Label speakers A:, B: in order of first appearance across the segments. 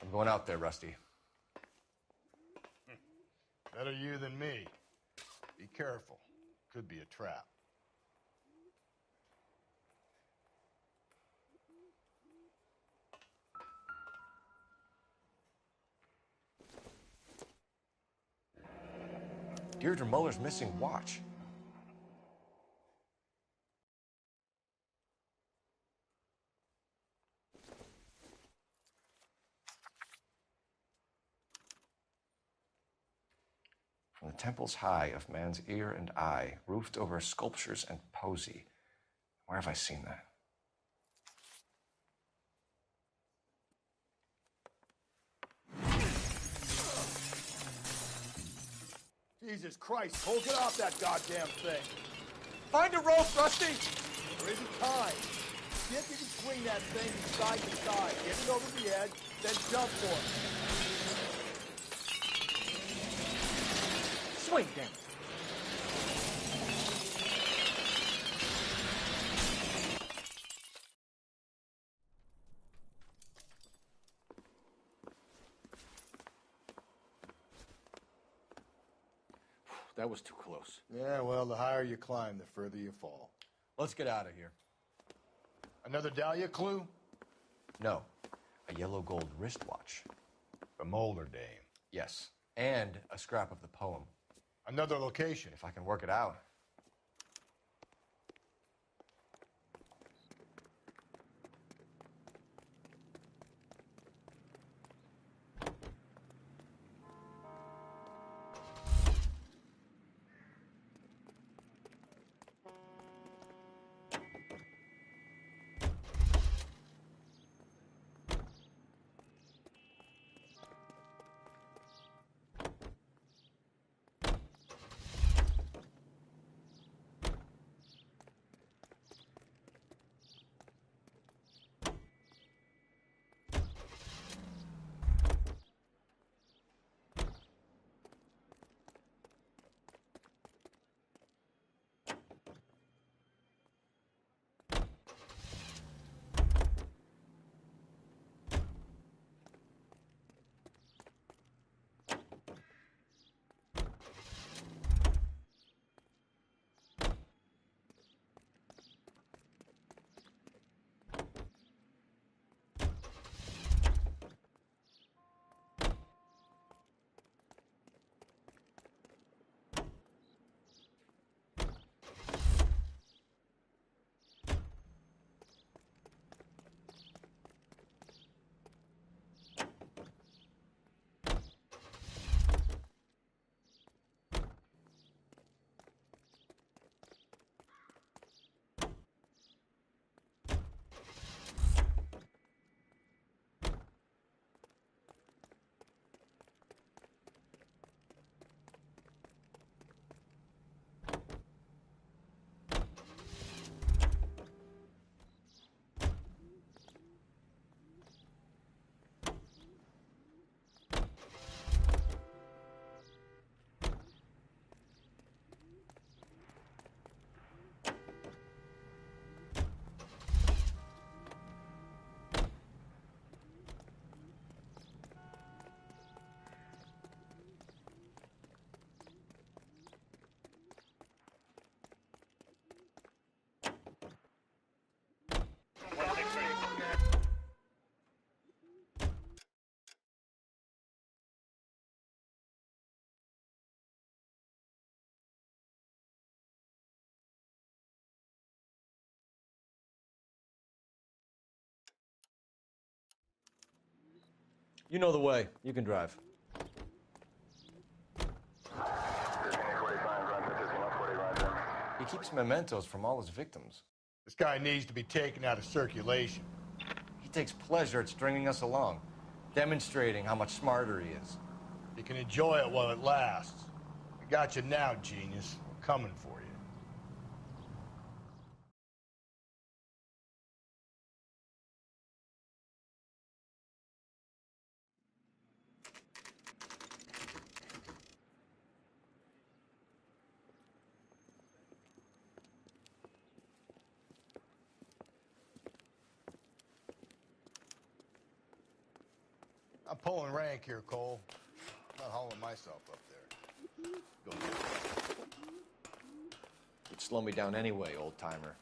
A: I'm going out there, Rusty.
B: Better you than me. Be careful. Could be a trap.
A: Deirdre Muller's missing watch. From the temples high of man's ear and eye, roofed over sculptures and poesy. Where have I seen that?
B: Jesus Christ, Cole, get off that goddamn thing.
A: Find a rope, Rusty!
B: There isn't time. See if you can swing that thing from side to side. Get it over the edge, then jump for it. Swing, damn it.
A: That was too close.
B: Yeah, well, the higher you climb, the further you fall.
A: Let's get out of here.
B: Another Dahlia clue?
A: No. A yellow gold wristwatch.
B: The Molar Dame.
A: Yes. And a scrap of the poem.
B: Another location.
A: If I can work it out. You know the way. You can drive. He keeps mementos from all his victims.
B: This guy needs to be taken out of circulation.
A: He takes pleasure at stringing us along, demonstrating how much smarter he is.
B: You can enjoy it while it lasts. I got you now, genius. I'm coming for you. I'm pulling rank here, Cole. I'm not hauling myself up there. Go get it.
A: You'd slow me down anyway, old-timer.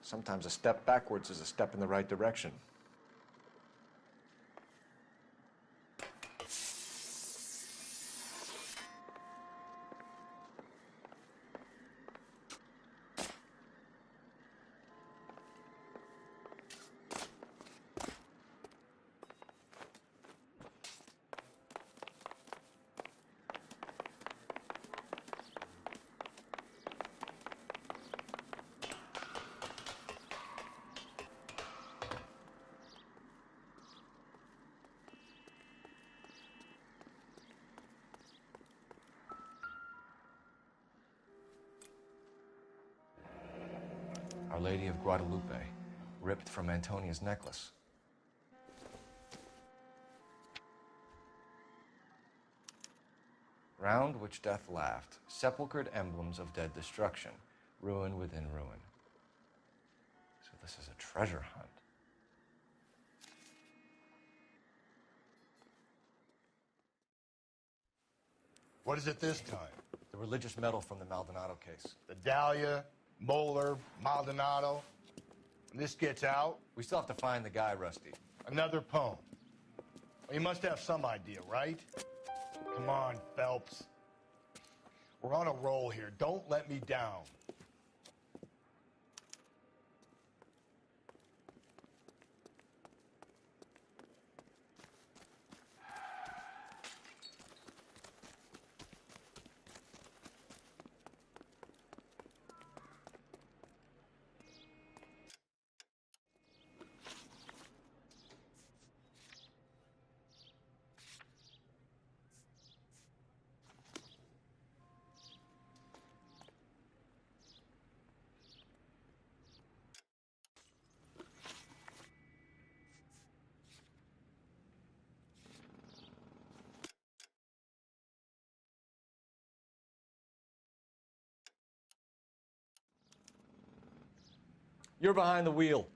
A: Sometimes a step backwards is a step in the right direction. Our Lady of Guadalupe, ripped from Antonia's necklace. Round which death laughed, sepulchred emblems of dead destruction, ruin within ruin. So this is a treasure hunt.
B: What is it this time?
A: The religious medal from the Maldonado case.
B: The Dahlia, Moeller, Maldonado. When this gets out,
A: We still have to find the guy, Rusty.
B: another poem. Well, you must have some idea, right? Come on, Phelps. We're on a roll here. Don't let me down.
A: You're behind the wheel.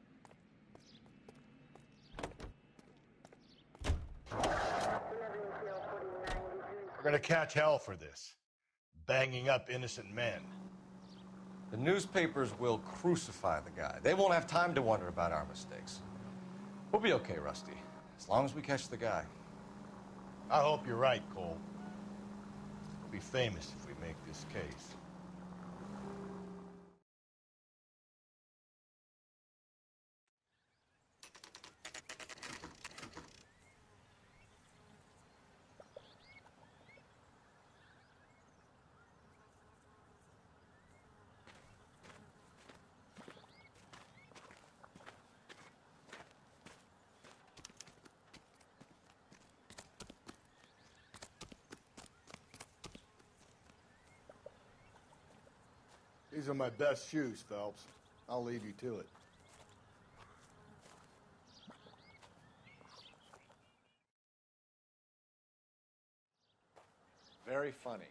B: We're gonna catch hell for this. Banging up innocent men.
A: The newspapers will crucify the guy. They won't have time to wonder about our mistakes. We'll be okay, Rusty, as long as we catch the guy.
B: I hope you're right, Cole. We'll be famous if we make this case. These are my best shoes, Phelps. I'll leave you to it.
A: Very funny.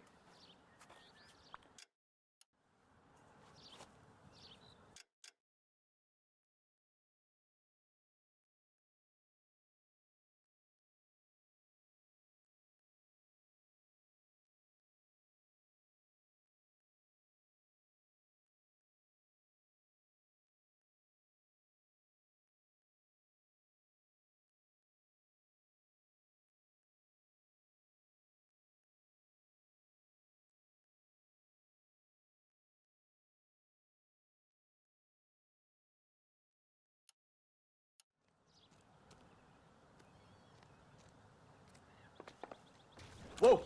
A: Whoa!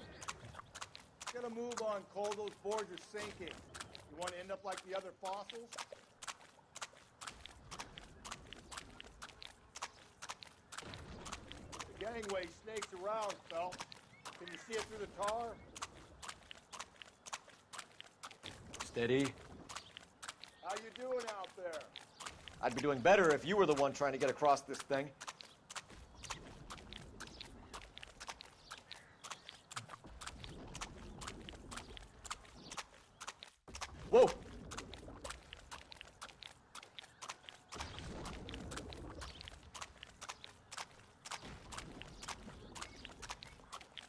B: Get a move on, Cole. Those boards are sinking. You want to end up like the other fossils? The gangway snakes around, Phelps. Can you see it through the tar?
A: Steady.
B: How you doing out there?
A: I'd be doing better if you were the one trying to get across this thing. Whoa!
B: You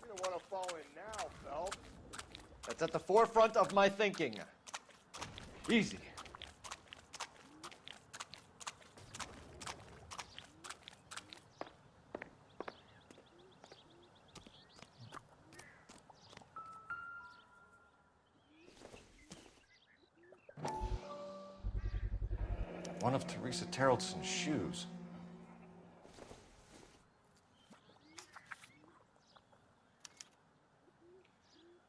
B: don't want to fall in now, Phelps.
A: That's at the forefront of my thinking. Easy. One of Teresa Terreldson's shoes.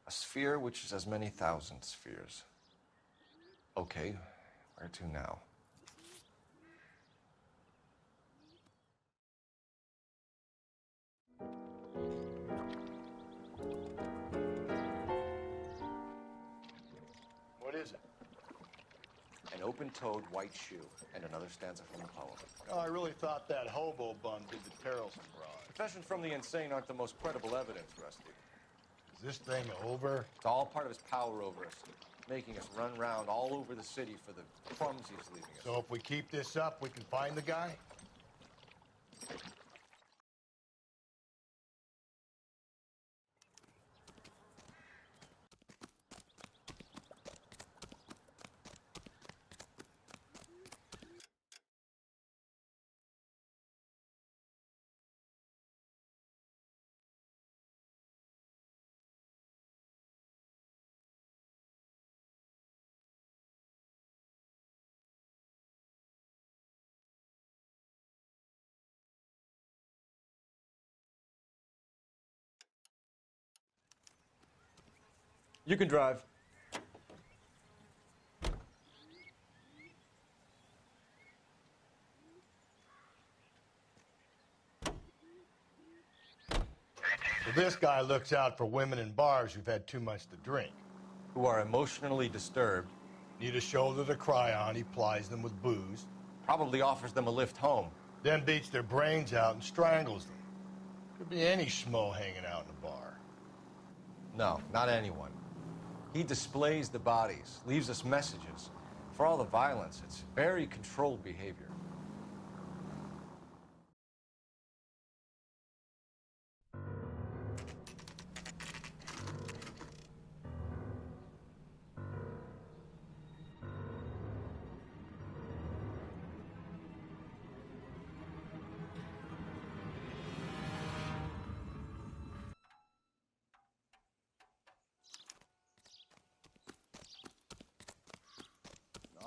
A: A sphere which is as many thousand spheres. Okay, where to now?
B: What is it?
A: An open-toed white shoe and another stanza from the poem.
B: Oh, I really thought that hobo bum did the Terrelson broad.
A: Confessions from the insane aren't the most credible evidence, Rusty.
B: Is this thing over?
A: It's all part of his power over us, making us run around all over the city for the crumbs he's leaving us.
B: So if we keep this up, we can find the guy?
A: You can drive.
B: So this guy looks out for women in bars who've had too much to drink.
A: Who are emotionally disturbed.
B: Need a shoulder to cry on, he plies them with booze.
A: Probably offers them a lift home.
B: Then beats their brains out and strangles them. Could be any schmo hanging out in a bar.
A: No, not anyone. He displays the bodies, leaves us messages. For all the violence, it's very controlled behavior.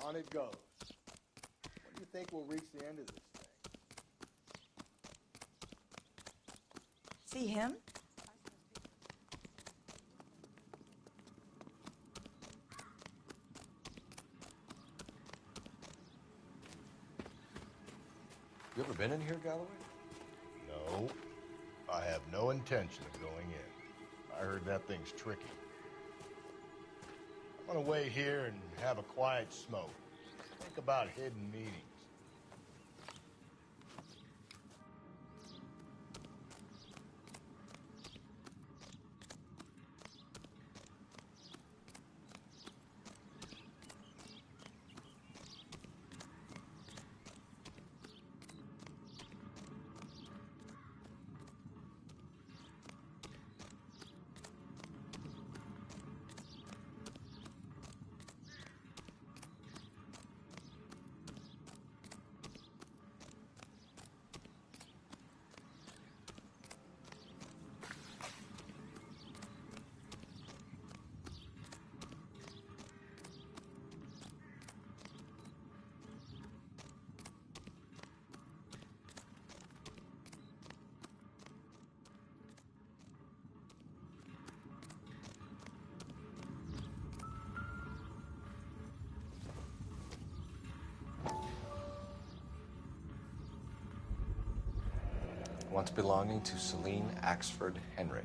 B: On it goes. When do you think we'll reach the end of this thing?
C: See him?
A: You ever been in here, Galloway?
B: No. I have no intention of going in. I heard that thing's tricky. I'm gonna wait here and have a quiet smoke. Think about hidden meetings.
A: once belonging to Celine Axford Henry.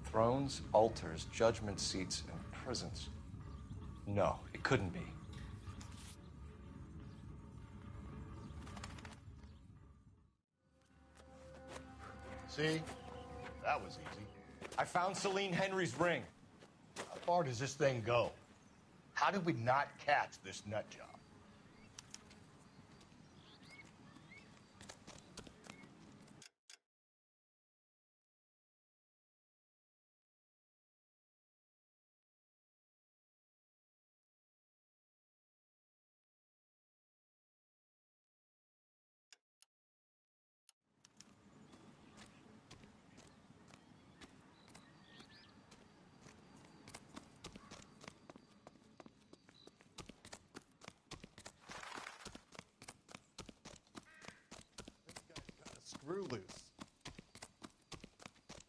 A: Thrones, altars, judgment seats, and prisons. No, it couldn't be.
B: See? That was easy.
A: I found Celine Henry's ring.
B: How far does this thing go? How did we not catch this nut job?
A: Screw loose.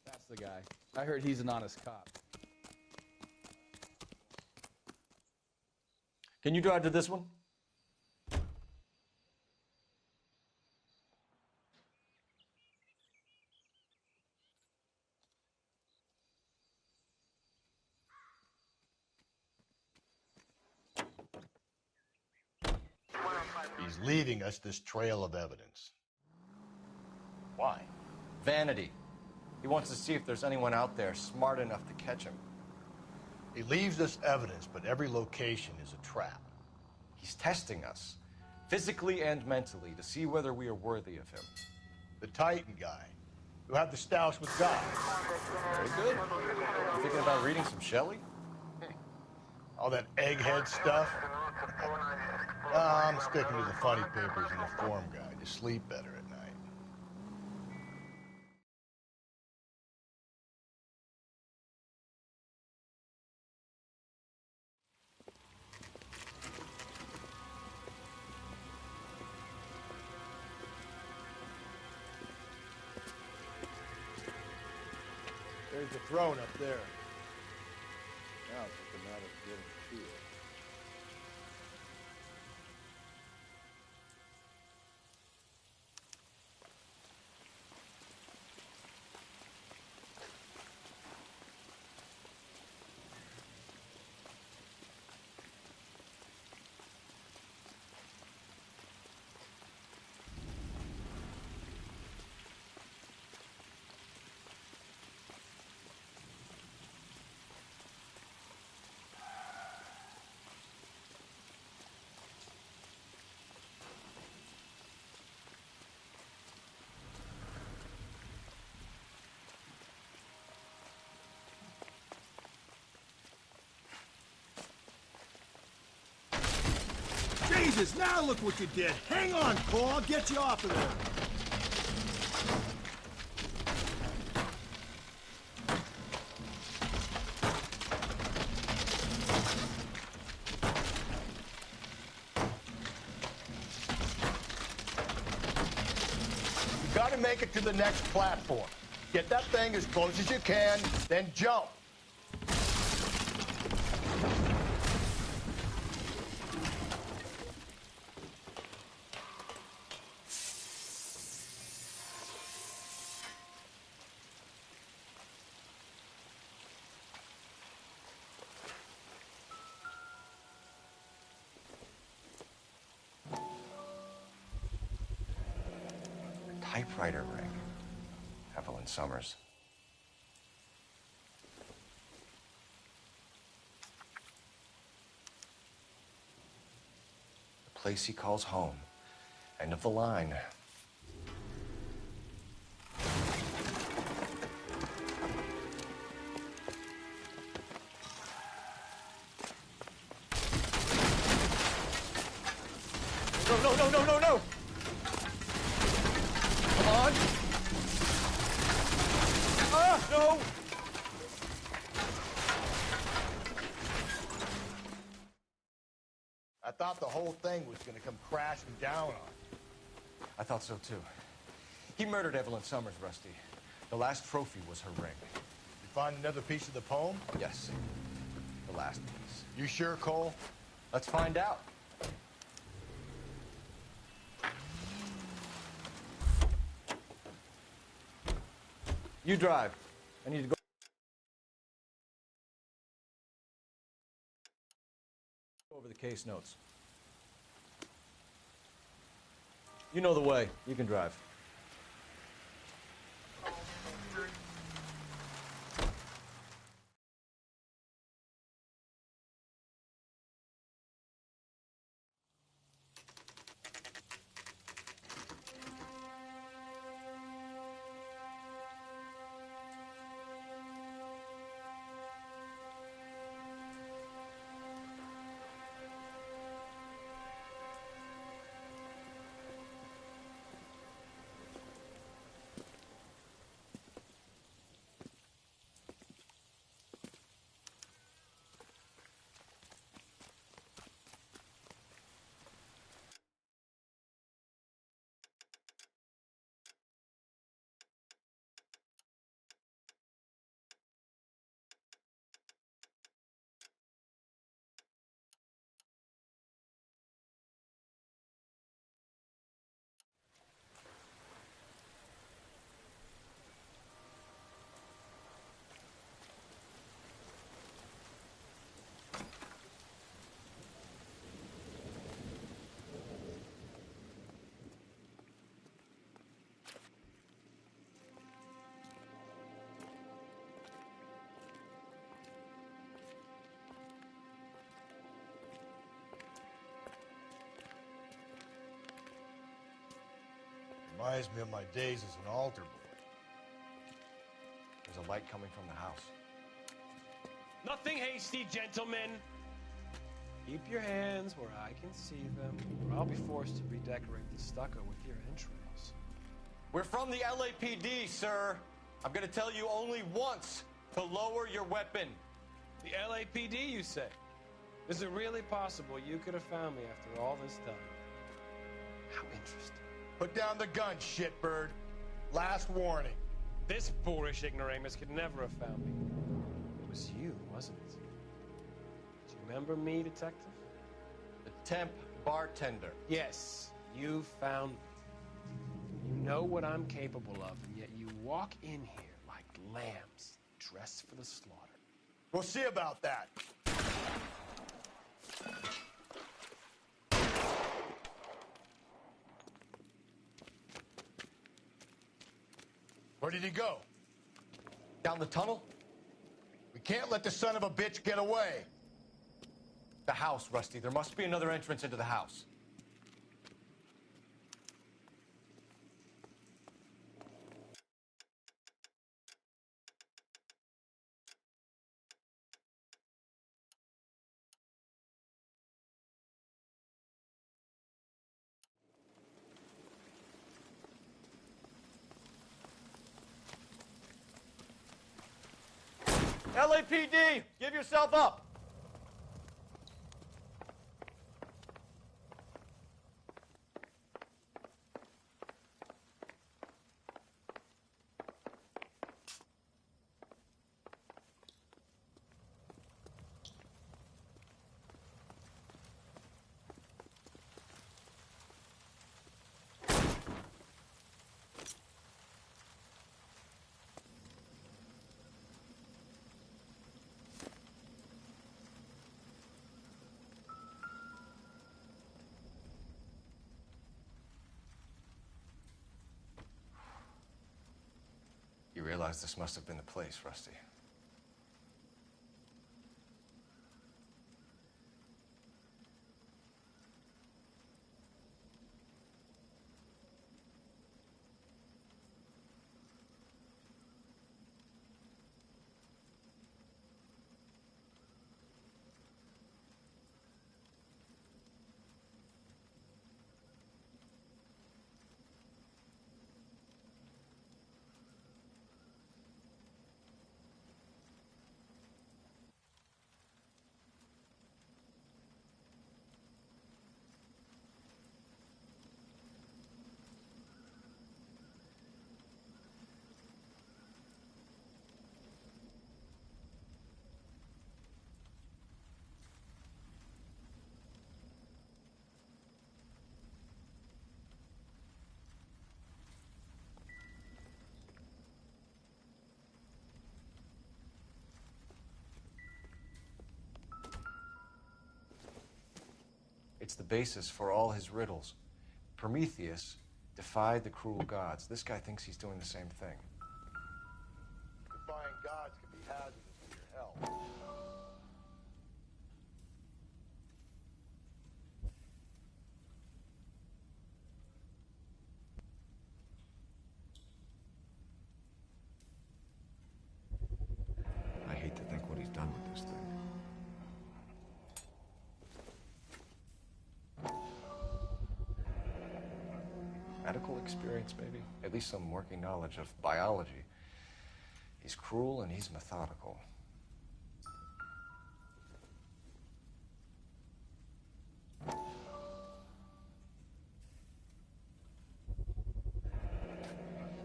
C: That's the guy. I heard he's an honest cop.
A: Can you drive to this one?
B: He's leaving us this trail of evidence. Why?
A: Vanity. He wants to see if there's anyone out there smart enough to catch him.
B: He leaves us evidence, but every location is a trap.
A: He's testing us, physically and mentally, to see whether we are worthy of him.
B: The Titan guy, who had the stoush with God.
A: Very good. You thinking about reading some Shelley?
B: All that egghead stuff. I'm sticking to the funny papers and the form guide. You sleep better at night. There's the throne up there. Now it's just a matter of getting to it.
D: Jesus, now look what you did. Hang on, Cole. I'll get you off of there.
B: You gotta make it to the next platform. Get that thing as close as you can, then jump.
A: Typewriter ring. Evelyn Summers. The place he calls home. End of the line. No! Come on! Ah, no!
B: I thought the whole thing was gonna come crashing down on you.
A: I thought so, too. He murdered Evelyn Summers, Rusty. The last trophy was her ring.
B: You find another piece of the poem?
A: Yes. The last piece.
B: You sure, Cole?
A: Let's find out. You drive. I need to go over the case notes. You know the way. You can drive.
B: Reminds me of my days as an altar boy.
A: There's a light coming from the house.
E: Nothing hasty, gentlemen. Keep your hands where I can see them, or I'll be forced to redecorate the stucco with your entrails.
A: We're from the LAPD, sir. I'm gonna tell you only once to lower your weapon.
E: The LAPD, you say? Is it really possible you could have found me after all this time? How interesting.
B: Put down the gun, shitbird. Last warning.
E: This boorish ignoramus could never have found me. It was you, wasn't it? Do you remember me, detective?
A: The temp bartender.
E: Yes, you found me. You know what I'm capable of, and yet you walk in here like lambs dressed for the slaughter.
B: We'll see about that. Where did he go?
A: Down the tunnel?
B: We can't let the son of a bitch get away.
A: The house, Rusty. There must be another entrance into the house. LAPD, give yourself up. You realize this must have been the place, Rusty. It's the basis for all his riddles. Prometheus defied the cruel gods. This guy thinks he's doing the same thing.
B: Defying gods can be hazardous for your health.
F: I hate to think what he's done with this thing.
A: Medical experience, maybe? At least some working knowledge of biology. He's cruel and he's methodical.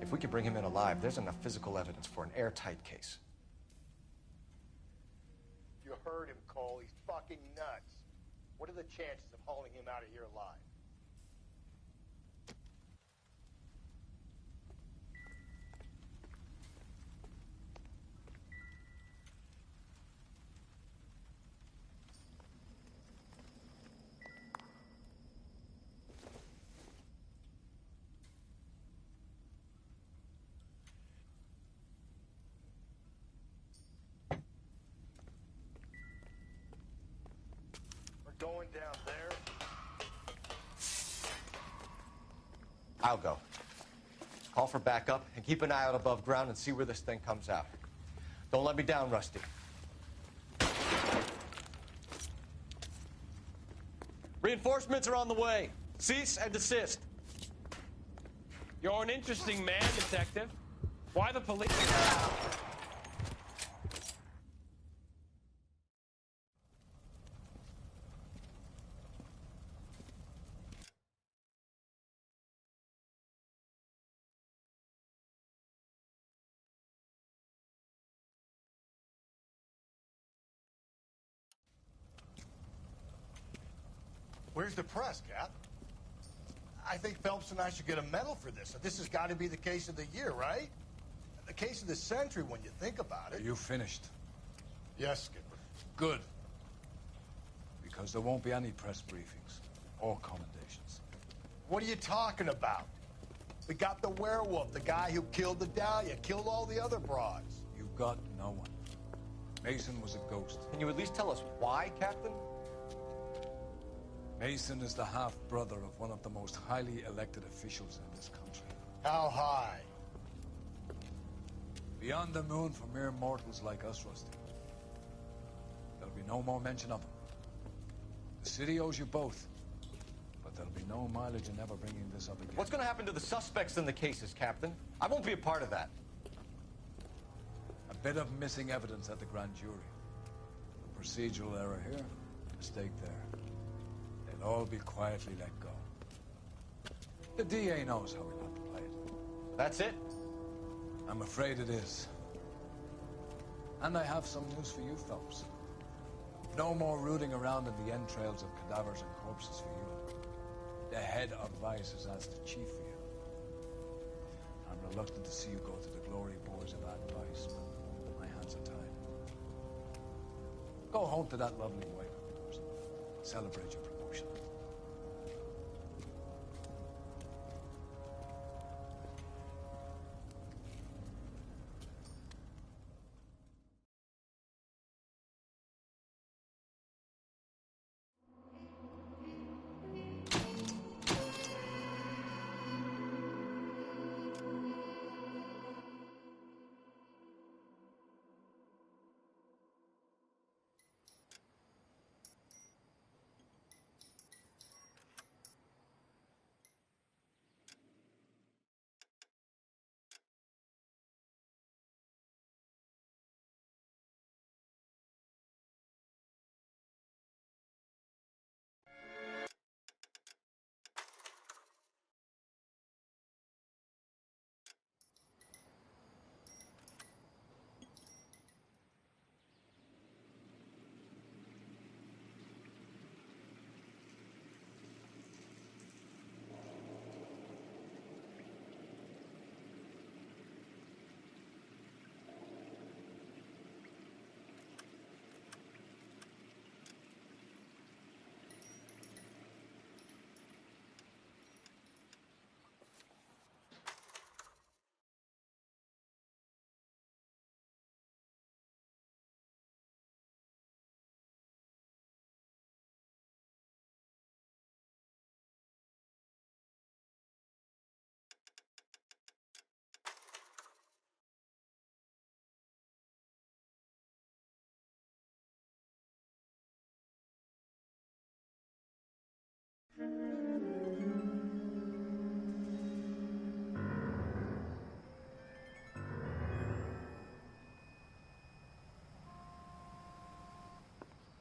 A: If we could bring him in alive, there's enough physical evidence for an airtight case.
B: You heard him, Cole. He's fucking nuts. What are the chances of hauling him out of here alive? Going down there.
A: I'll go. Call for backup and keep an eye out above ground and see where this thing comes out. Don't let me down, Rusty. Reinforcements are on the way. Cease and desist.
E: You're an interesting man, Detective. Why the police?
B: Where's the press, Cap? I think Phelps and I should get a medal for this. This has got to be the case of the year, right? The case of the century when you think about it.
G: Are you finished?
B: Yes, Skipper.
G: Good. Because there won't be any press briefings or commendations.
B: What are you talking about? We got the werewolf, the guy who killed the Dahlia, killed all the other broads.
G: You've got no one. Mason was a ghost.
A: Can you at least tell us why, Captain?
G: Mason is the half-brother of one of the most highly elected officials in this country.
B: How high?
G: Beyond the moon for mere mortals like us, Rusty. There'll be no more mention of him. The city owes you both. But there'll be no mileage in ever bringing this up again.
A: What's going to happen to the suspects in the cases, Captain? I won't be a part of that.
G: A bit of missing evidence at the grand jury. A procedural error here, mistake there. They'll all be quietly let go. The DA knows how we want to play it.
A: That's it?
G: I'm afraid it is. And I have some news for you, Phelps. No more rooting around in the entrails of cadavers and corpses for you. The head of Vice has asked the chief for you. I'm reluctant to see you go to the glory boards of that Vice, but my hands are tied. Go home to that lovely wife of yours. Celebrate your promotion.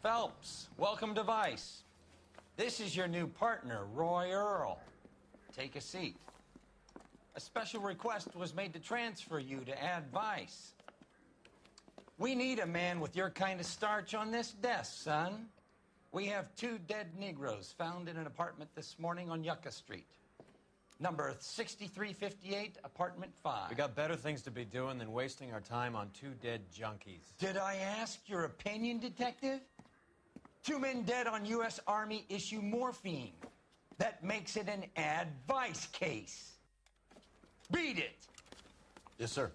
H: Phelps, welcome to Vice. This is your new partner, Roy Earl. Take a seat. A special request was made to transfer you to Ad Vice. We need a man with your kind of starch on this desk, son. We have 2 dead Negroes found in an apartment this morning on Yucca Street. Number 6358, apartment 5.
I: We got better things to be doing than wasting our time on 2 dead junkies.
H: Did I ask your opinion, detective? 2 men dead on U.S. Army issue morphine. That makes it an advice case. Beat it!
A: Yes, sir.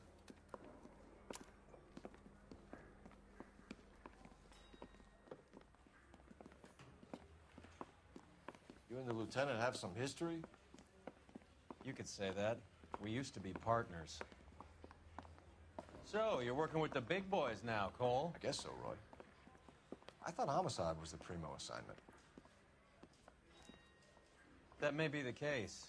A: You and the lieutenant have some history?
I: You could say that. We used to be partners. So, you're working with the big boys now, Cole?
A: I guess so, Roy. I thought homicide was the primo assignment.
I: That may be the case.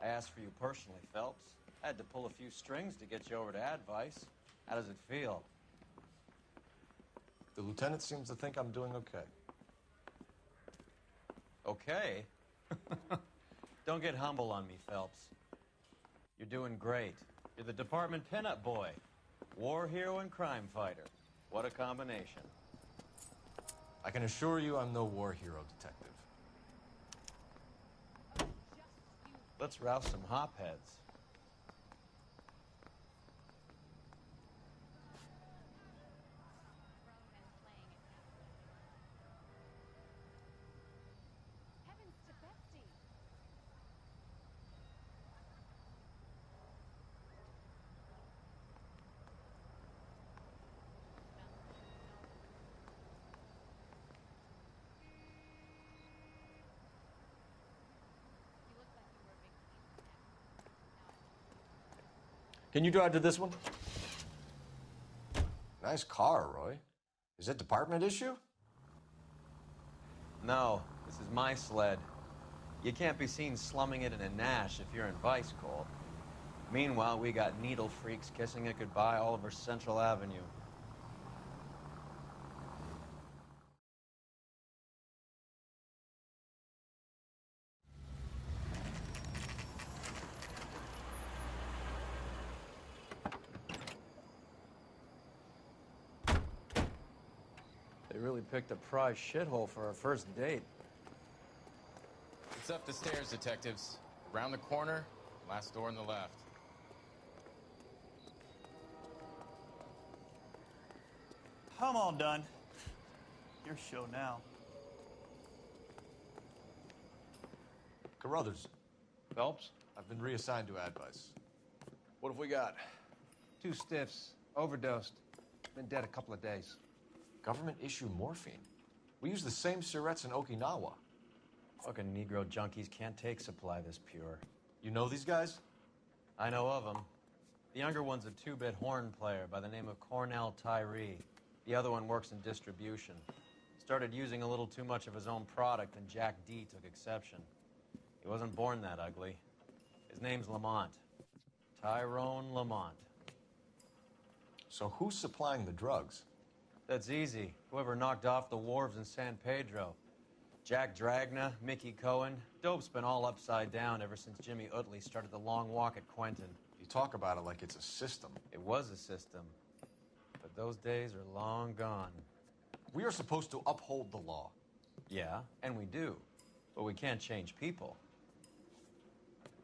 I: I asked for you personally, Phelps. I had to pull a few strings to get you over to Advice. How does it feel?
A: The lieutenant seems to think I'm doing okay.
I: Okay? Don't get humble on me, Phelps. You're doing great. You're the department pinup boy. War hero and crime fighter. What a combination.
A: I can assure you I'm no war hero, detective.
I: Let's rouse some hopheads.
A: Can you drive to this one? Nice car, Roy. Is it department issue?
I: No, this is my sled. You can't be seen slumming it in a Nash if you're in Vice, Cole. Meanwhile, we got needle freaks kissing it goodbye all over Central Avenue. They really picked a prize shithole for our first date.
J: It's up the stairs, detectives. Around the corner, last door on the left.
K: I'm all done. Your show now.
A: Carruthers.
E: Phelps?
A: I've been reassigned to Advice.
E: What have we got? 2 stiffs. Overdosed. Been dead a couple of days.
A: Government issue morphine. We use the same syrettes in Okinawa.
I: Fucking Negro junkies can't take supply this pure.
A: You know these guys?
I: I know of them. The younger one's a 2-bit horn player by the name of Cornell Tyree. The other one works in distribution. Started using a little too much of his own product, and Jack D took exception. He wasn't born that ugly. His name's Lamont. Tyrone Lamont.
A: So who's supplying the drugs?
I: That's easy. Whoever knocked off the wharves in San Pedro. Jack Dragna, Mickey Cohen. Dope's been all upside down ever since Jimmy Utley started the long walk at Quentin.
A: You talk about it like it's a system.
I: It was a system. But those days are long gone.
A: We are supposed to uphold the law.
I: Yeah, and we do. But we can't change people.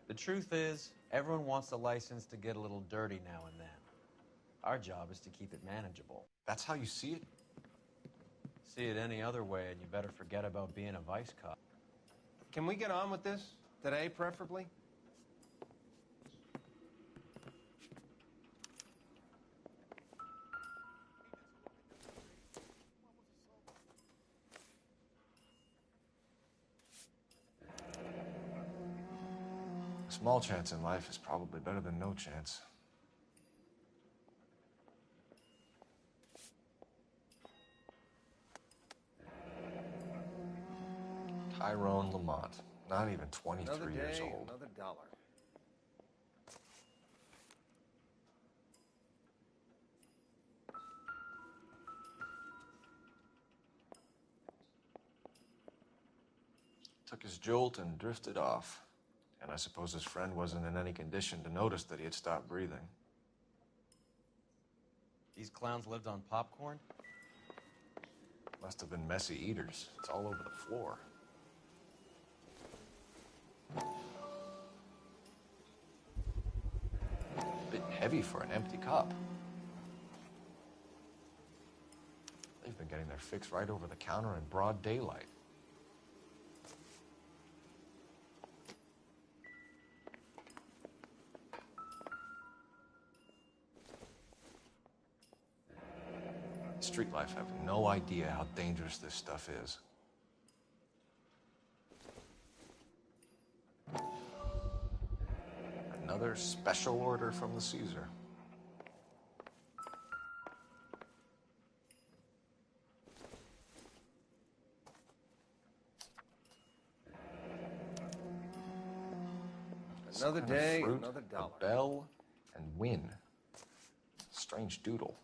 I: The truth is, everyone wants a license to get a little dirty now and then. Our job is to keep it manageable.
A: That's how you see it?
I: See it any other way, and you better forget about being a vice cop.
E: Can we get on with this? Today, preferably?
A: A small chance in life is probably better than no chance. Tyrone Lamont, not even 23 years old.
F: Another dollar. took his jolt and drifted off. And I suppose his friend wasn't in any condition to notice that he had stopped breathing.
I: These clowns lived on popcorn?
F: Must have been messy eaters. It's all over the floor. A bit heavy for an empty cup. They've been getting their fix right over the counter in broad daylight. Street life have no idea how dangerous this stuff is. Another special order from the Caesar.
A: Another day,
F: fruit,
A: another dollar.
F: A bell and win. Strange doodle.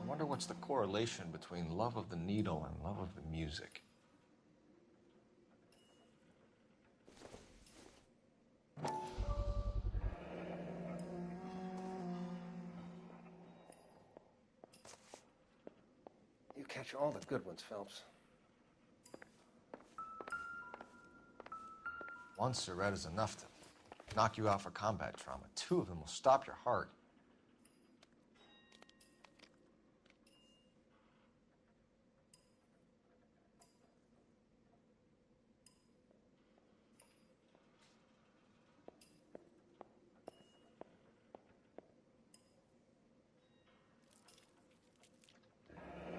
F: I wonder what's the correlation between love of the needle and love of the music.
A: You catch all the good ones, Phelps.
F: One cigarette is enough to knock you out for combat trauma. Two of them will stop your heart.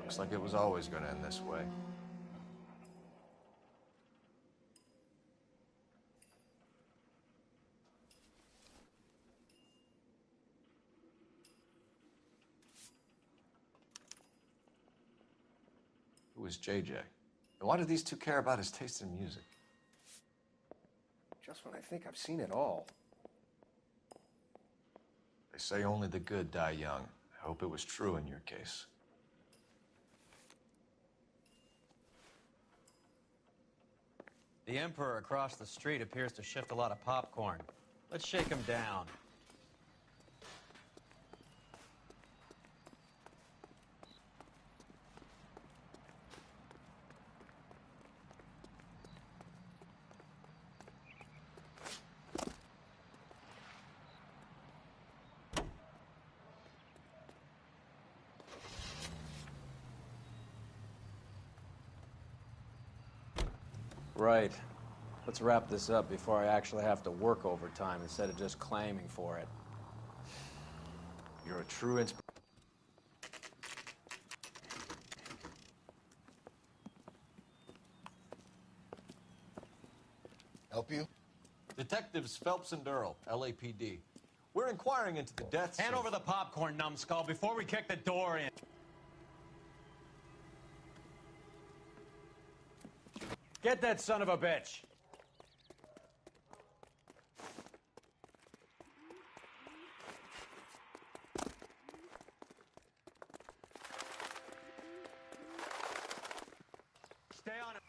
F: Looks like it was always going to end this way. Who is JJ? And why do these two care about his taste in music?
A: Just when I think I've seen it all.
F: They say only the good die young. I hope it was true in your case.
I: The Emperor across the street appears to shift a lot of popcorn. Let's shake him down.
C: Right. Let's wrap this up before I actually have to work overtime instead of just claiming for it.
F: You're a true inspiration.
B: Help you?
A: Detectives Phelps and Earl, LAPD. We're inquiring into the deaths
I: Hand
A: of...
I: over the popcorn, numbskull, before we kick the door in. Get that son of a bitch! Stay on it.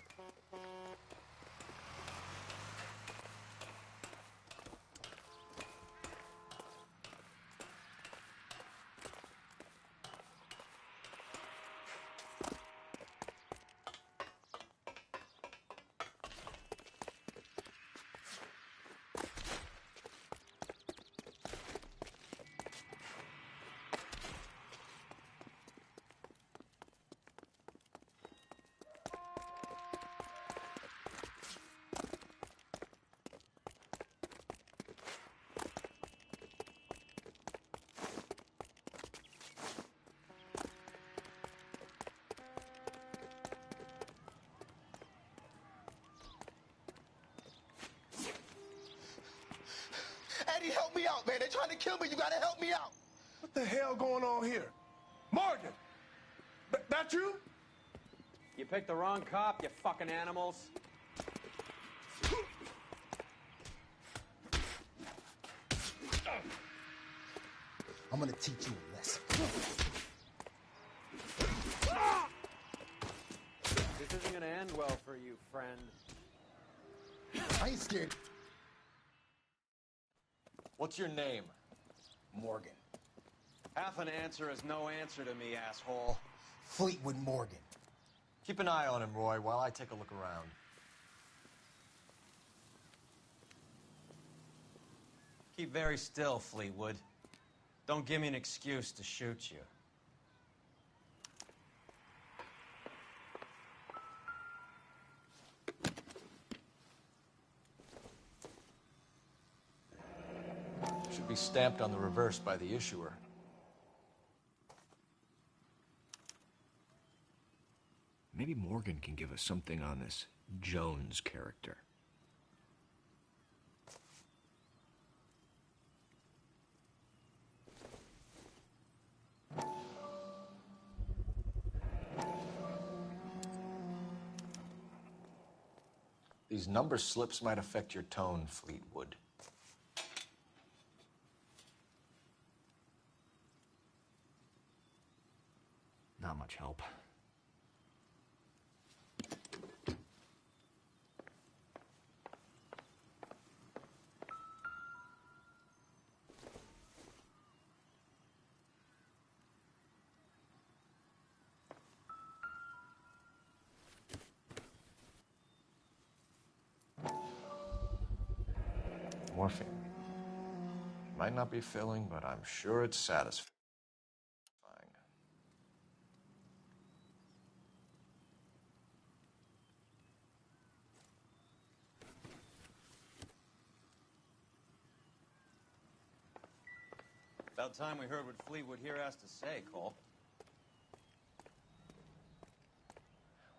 B: Eddie, help me out, man. They're trying to kill me. You gotta help me out.
D: What the hell going on here? Morgan! That you?
I: You picked the wrong cop, you fucking animals.
B: I'm gonna teach you a lesson.
I: This isn't gonna end well for you, friend.
B: I ain't scared.
A: What's your name?
B: Morgan.
C: Half an answer is no answer to me, asshole.
B: Fleetwood Morgan.
A: Keep an eye on him, Roy, while I take a look around.
I: Keep very still, Fleetwood. Don't give me an excuse to shoot you.
A: Should be stamped on the reverse by the issuer.
F: Maybe Morgan can give us something on this Jones character.
A: These number slips might affect your tone, Fleetwood.
F: Not much help.
A: Morphine. Might not be filling, but I'm sure it's satisfying.
I: About time we heard what Fleetwood here has to say, Cole.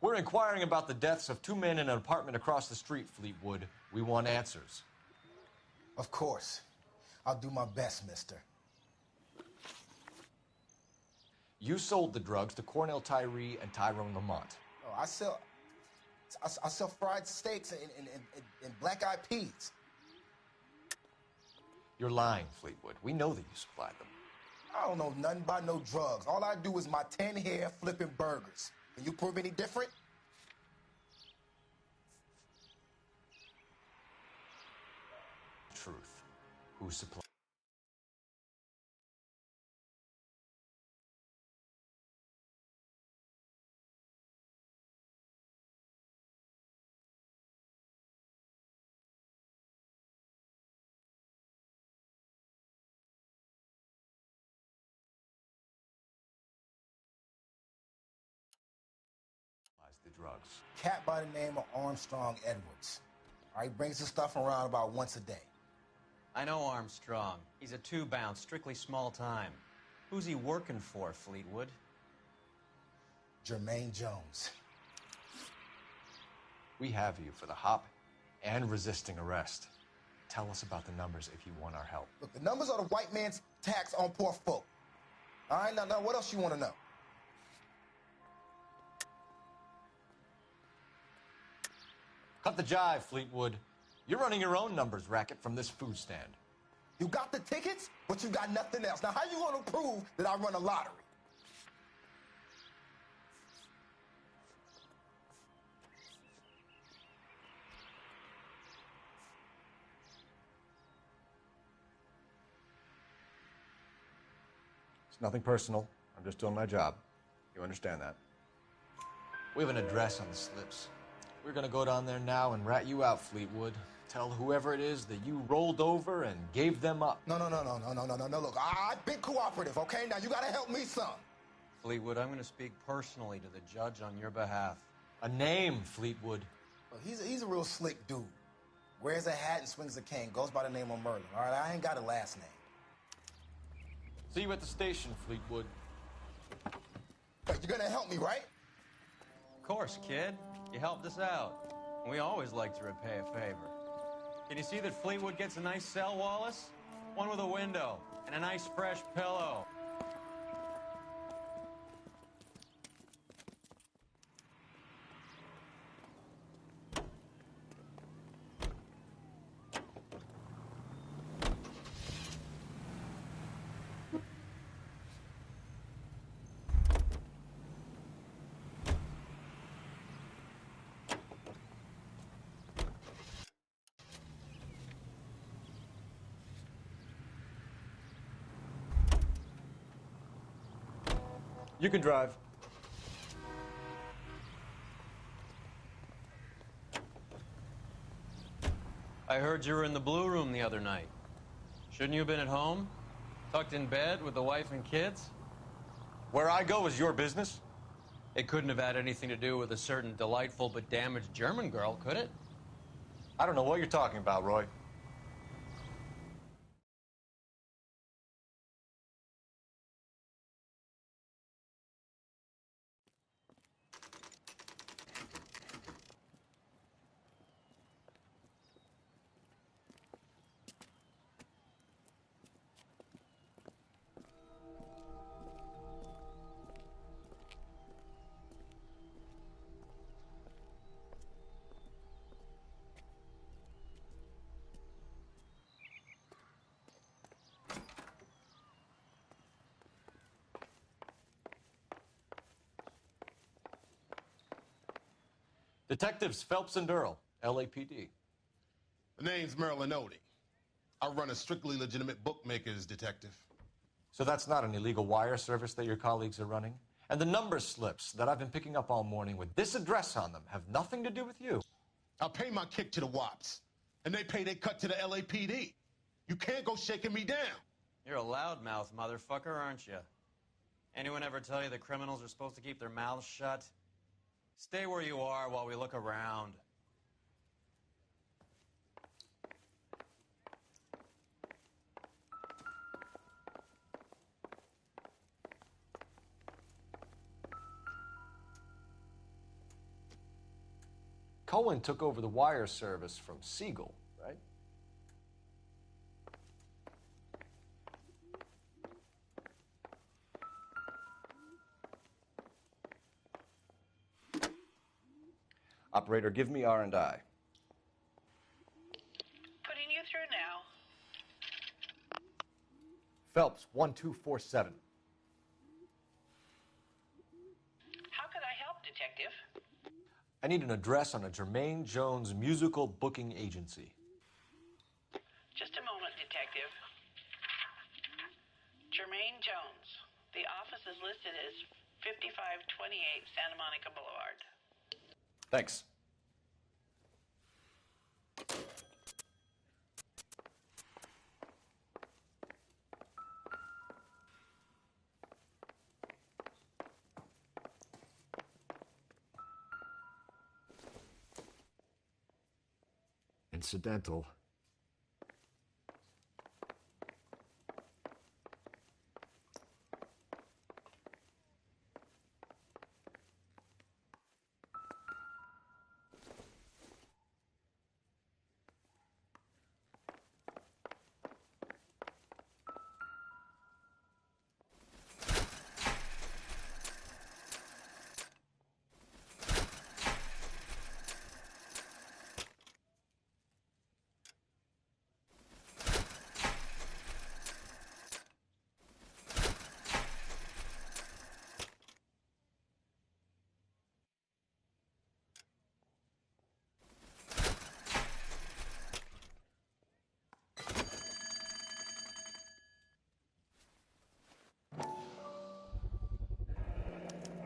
A: We're inquiring about the deaths of 2 men in an apartment across the street, Fleetwood. We want answers.
B: Of course. I'll do my best, mister.
A: You sold the drugs to Cornell Tyree and Tyrone Lamont.
B: Oh, I sell fried steaks and black-eyed peas.
A: You're lying, Fleetwood. We know that you supplied them.
B: I don't know nothing about no drugs. All I do is my 10 hair flipping burgers. Can you prove any different?
A: Truth. Who supplied? The drugs.
B: Cat by the name of Armstrong Edwards. All right, brings the stuff around about once a day.
I: I know Armstrong. He's a two-bounce, strictly small time. Who's he working for, Fleetwood?
B: Jermaine Jones.
A: We have you for the hop and resisting arrest. Tell us about the numbers if you want our help.
B: Look, the numbers are the white man's tax on poor folk. All right, now what else you want to know?
A: Cut the jive, Fleetwood. You're running your own numbers racket from this food stand.
B: You got the tickets, but you got nothing else. Now, how you going to prove that I run a lottery?
A: It's nothing personal. I'm just doing my job. You understand that? We have an address on the slips. We're gonna go down there now and rat you out, Fleetwood. Tell whoever it is that you rolled over and gave them up.
B: No. Look, I've been cooperative, okay? Now, you got to help me some.
I: Fleetwood, I'm going to speak personally to the judge on your behalf.
A: A name, Fleetwood.
B: Look, he's a real slick dude. Wears a hat and swings a cane. Goes by the name of Merlin, all right? I ain't got a last name.
A: See you at the station, Fleetwood.
B: But you're going to help me, right?
I: Of course, kid. You helped us out. We always like to repay a favor. Can you see that Fleetwood gets a nice cell, Wallace? One with a window and a nice fresh pillow.
A: You can drive.
I: I heard you were in the Blue Room the other night. Shouldn't you have been at home? Tucked in bed with the wife and kids?
A: Where I go is your business?
I: It couldn't have had anything to do with a certain delightful but damaged German girl, could it?
A: I don't know what you're talking about, Roy. Detectives Phelps and Earl, LAPD.
L: The name's Merlin Odie. I run a strictly legitimate bookmakers detective.
A: So that's not an illegal wire service that your colleagues are running? And the number slips that I've been picking up all morning with this address on them have nothing to do with you?
L: I pay my kick to the WOPs, and they pay their cut to the LAPD. You can't go shaking me down.
I: You're a loudmouth motherfucker, aren't you? Anyone ever tell you that criminals are supposed to keep their mouths shut? Stay where you are while we look around.
A: Cohen took over the wire service from Siegel, right? Operator, give me R&I.
M: Putting you through now.
A: Phelps, 1247.
M: How could I help, Detective?
A: I need an address on a Jermaine Jones musical booking agency.
M: Just a moment, Detective. Jermaine Jones. The office is listed as 5528 Santa Monica Boulevard.
A: Thanks. Incidental.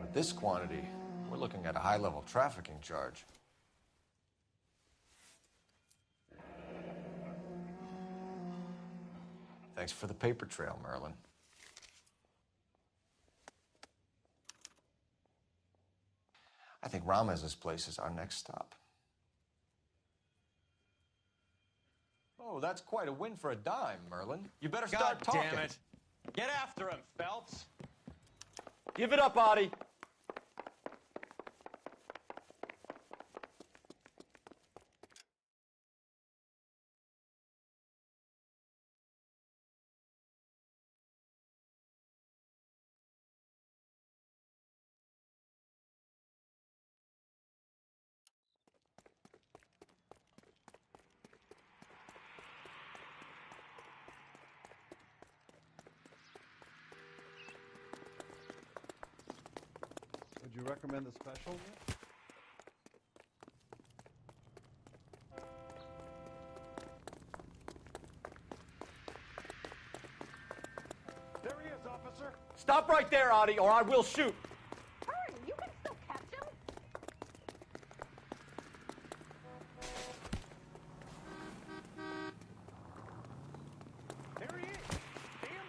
A: With this quantity, we're looking at a high-level trafficking charge. Thanks for the paper trail, Merlin. I think Ramez's place is our next stop. Oh, that's quite a win for a dime, Merlin. You better start talking.
I: God damn it. Get after him, Phelps.
A: Give it up, Audie.
N: Would you recommend the special?
B: There he is, officer.
E: Stop right there, Audie, or I will shoot.
O: Hurry, you can still catch him.
E: There he is. See him?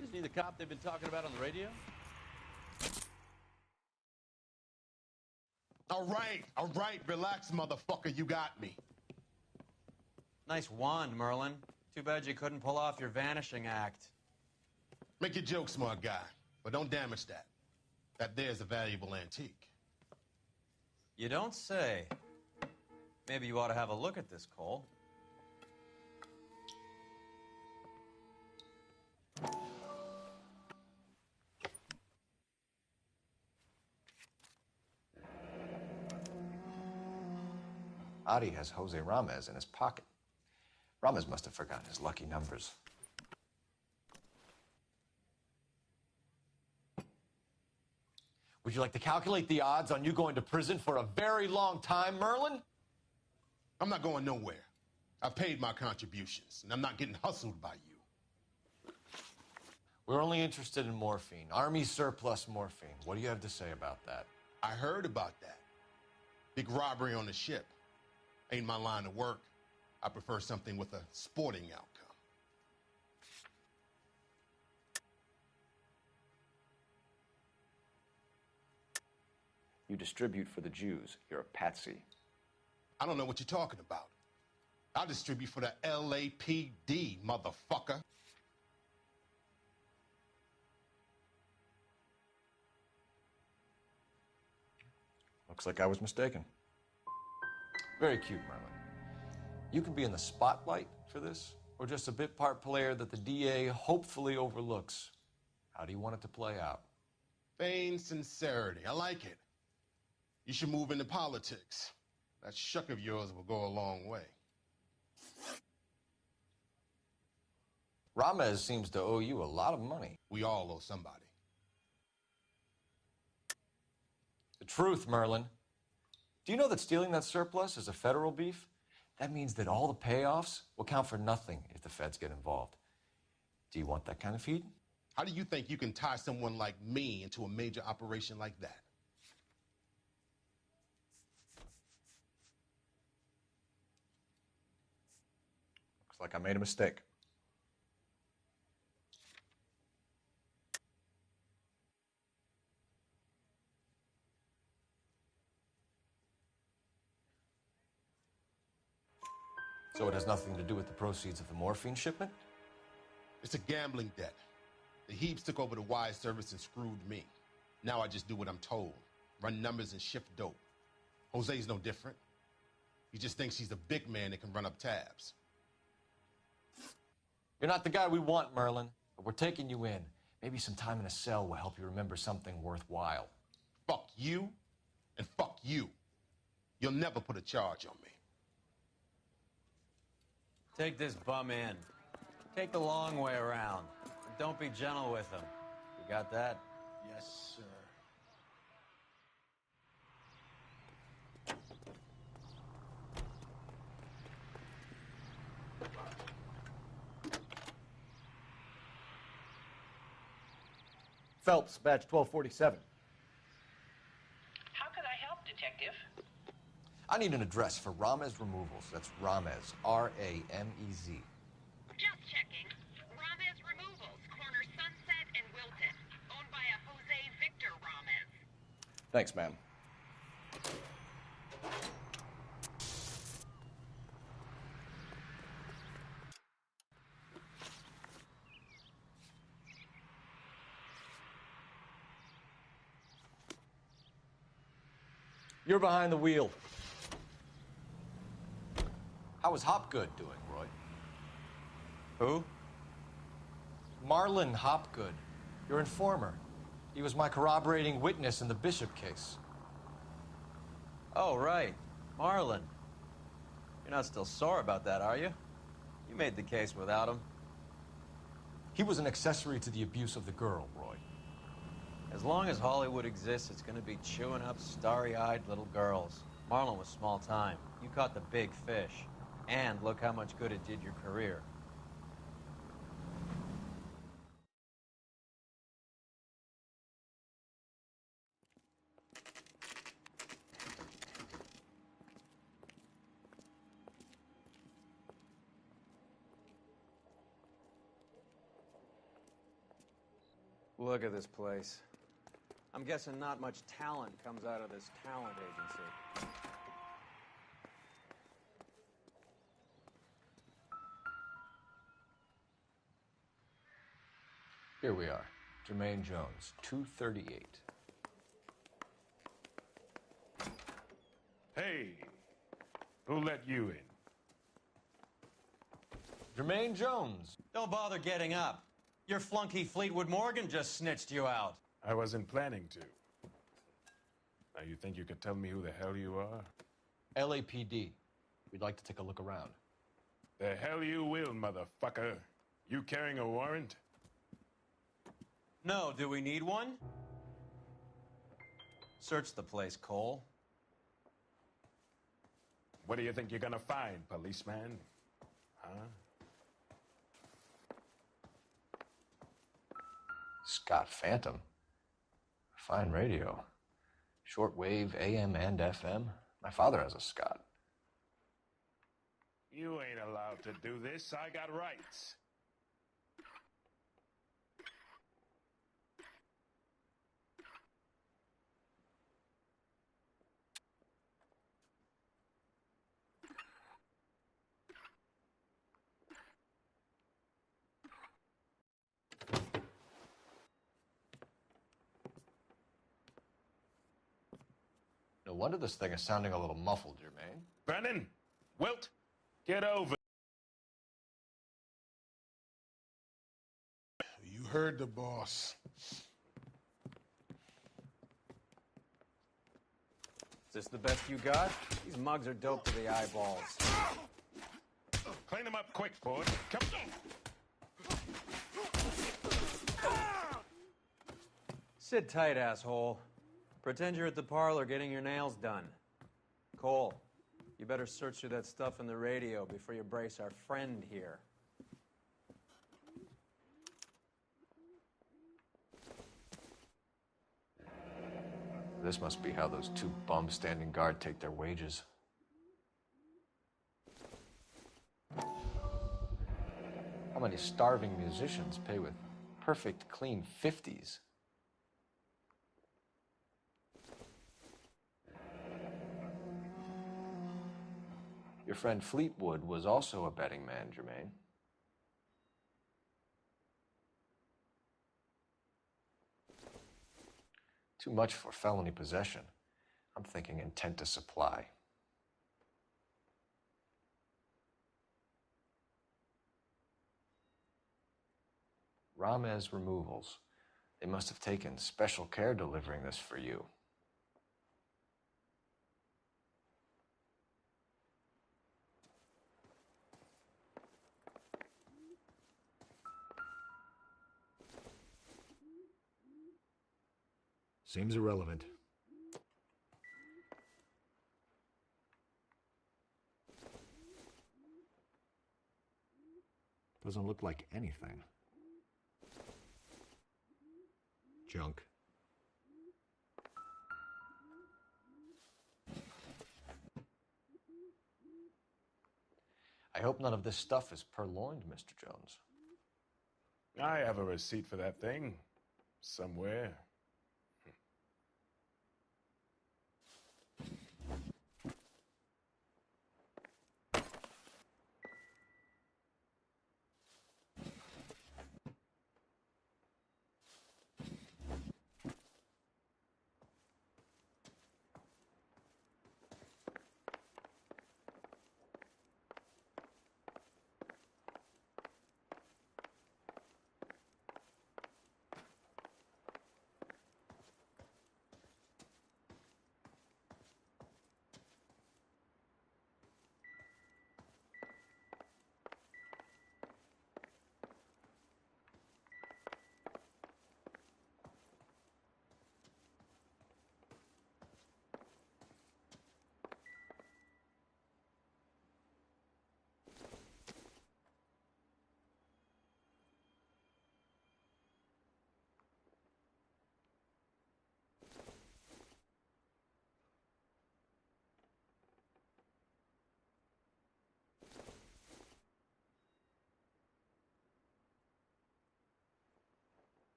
I: Isn't he the cop they've been talking about on the radio?
L: All right, relax, motherfucker, you got me.
I: Nice wand, Merlin. Too bad you couldn't pull off your vanishing act.
L: Make your joke, smart guy, but don't damage that. That there's a valuable antique.
I: You don't say. Maybe you ought to have a look at this, Cole.
F: Adi has Jose Ramez in his pocket. Ramez must have forgotten his lucky numbers.
A: Would you like to calculate the odds on you going to prison for a very long time, Merlin?
L: I'm not going nowhere. I've paid my contributions, and I'm not getting hustled by you.
A: We're only interested in morphine. Army surplus morphine. What do you have to say about that?
L: I heard about that. Big robbery on the ship. Ain't my line of work. I prefer something with a sporting outcome.
F: You distribute for the Jews. You're a patsy.
L: I don't know what you're talking about. I distribute for the LAPD, motherfucker.
F: Looks like I was mistaken.
A: Very cute, Merlin. You can be in the spotlight for this, or just a bit part player that the DA hopefully overlooks. How do you want it to play out?
L: Feigned sincerity. I like it. You should move into politics. That shuck of yours will go a long way.
A: Ramez seems to owe you a lot of money.
L: We all owe somebody.
A: The truth, Merlin. Do you know that stealing that surplus is a federal beef? That means that all the payoffs will count for nothing if the feds get involved. Do you want that kind of feed?
L: How do you think you can tie someone like me into a major operation like that?
F: Looks like I made a mistake.
A: So it has nothing to do with the proceeds of the morphine shipment?
L: It's a gambling debt. The Heaps took over the wire service and screwed me. Now I just do what I'm told. Run numbers and shift dope. Jose's no different. He just thinks he's a big man that can run up tabs.
A: You're not the guy we want, Merlin, but we're taking you in. Maybe some time in a cell will help you remember something worthwhile.
L: Fuck you, and fuck you. You'll never put a charge on me.
I: Take this bum in. Take the long way around. And don't be gentle with him. You got that?
B: Yes, sir.
N: Phelps, badge 1247.
M: How could I help, Detective?
A: I need an address for Ramez Removals. That's Ramez, R-A-M-E-Z.
O: Just checking. Ramez Removals, corner Sunset and Wilton. Owned by a Jose Victor Ramez.
N: Thanks, ma'am.
A: You're behind the wheel. How is Hopgood doing, Roy?
I: Who?
A: Marlon Hopgood, your informer. He was my corroborating witness in the Bishop case.
I: Oh, right. Marlon. You're not still sore about that, are you? You made the case without him.
A: He was an accessory to the abuse of the girl, Roy.
I: As long as Hollywood exists, it's gonna be chewing up starry-eyed little girls. Marlon was small time. You caught the big fish. And look how much good it did your career. Look at this place. I'm guessing not much talent comes out of this talent agency.
A: Here we are. Jermaine Jones, 238.
P: Hey, who let you in?
A: Jermaine Jones.
I: Don't bother getting up. Your flunky Fleetwood Morgan just snitched you out.
P: I wasn't planning to. Now, you think you could tell me who the hell you are?
A: LAPD. We'd like to take a look around.
P: The hell you will, motherfucker. You carrying a warrant?
I: No, do we need one? Search the place, Cole.
P: What do you think you're gonna find, policeman? Huh?
A: Scott Phantom. Fine radio. Shortwave, AM and FM. My father has a Scott.
P: You ain't allowed to do this. I got rights.
A: No wonder this thing is sounding a little muffled, Jermaine.
P: Brennan! Wilt! Get over.
L: You heard the boss.
I: Is this the best you got? These mugs are dope to the eyeballs.
P: Clean them up quick, Ford. Come
I: Sit tight, asshole. Pretend you're at the parlor getting your nails done. Cole, you better search through that stuff in the radio before you brace our friend here.
A: This must be how those two bums standing guard take their wages. How many starving musicians pay with perfect, clean 50s? Your friend Fleetwood was also a betting man, Jermaine. Too much for felony possession. I'm thinking intent to supply. Ramez Removals. They must have taken special care delivering this for you. Seems irrelevant. Doesn't look like anything. Junk. I hope none of this stuff is purloined, Mr. Jones.
P: I have a receipt for that thing. Somewhere.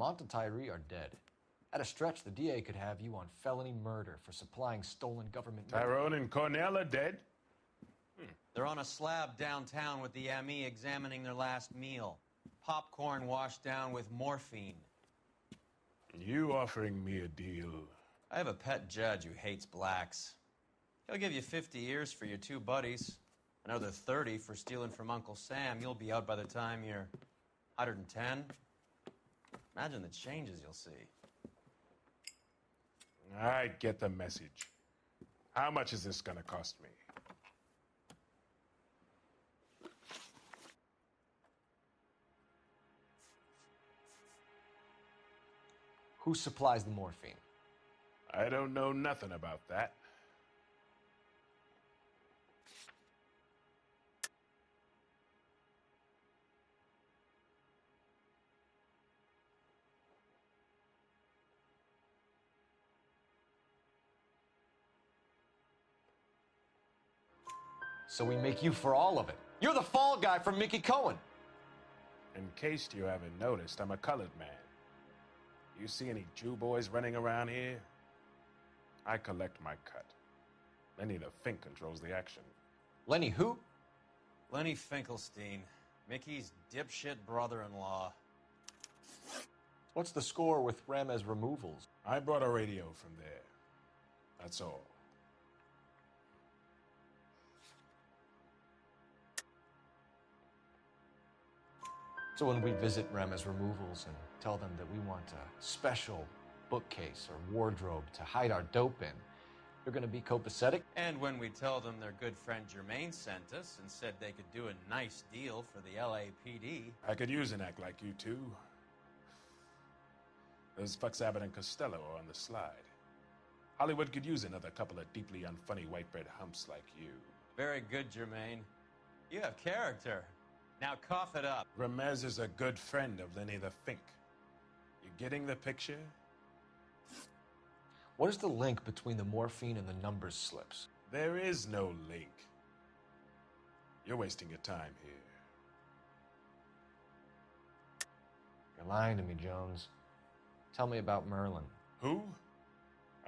A: Lamont and Tyree are dead. At a stretch, the DA could have you on felony murder for supplying stolen government...
P: Tyrone and Cornell are dead?
I: They're on a slab downtown with the ME examining their last meal. Popcorn washed down with morphine.
P: You offering me a deal?
I: I have a pet judge who hates blacks. He'll give you 50 years for your two buddies. Another 30 for stealing from Uncle Sam. You'll be out by the time you're 110. Imagine the changes you'll see.
P: I get the message. How much is this gonna cost me?
A: Who supplies the morphine?
P: I don't know nothing about that.
A: So we make you for all of it. You're the fall guy from Mickey Cohen.
P: In case you haven't noticed, I'm a colored man. You see any Jew boys running around here? I collect my cut. Lenny the Fink controls the action.
A: Lenny who?
I: Lenny Finkelstein, Mickey's dipshit brother-in-law.
A: What's the score with Ramez removals?
P: I brought a radio from there. That's all.
A: So when we visit Ramez removals and tell them that we want a special bookcase or wardrobe to hide our dope in, they're going to be copacetic?
I: And when we tell them their good friend Jermaine sent us and said they could do a nice deal for the LAPD.
P: I could use an act like you two. Those fucks Abbott and Costello are on the slide. Hollywood could use another couple of deeply unfunny white bread humps like you.
I: Very good, Jermaine. You have character. Now cough it up.
P: Ramez is a good friend of Lenny the Fink. You getting the picture?
A: What is the link between the morphine and the numbers slips?
P: There is no link. You're wasting your time here.
A: You're lying to me, Jones. Tell me about Merlin.
P: Who?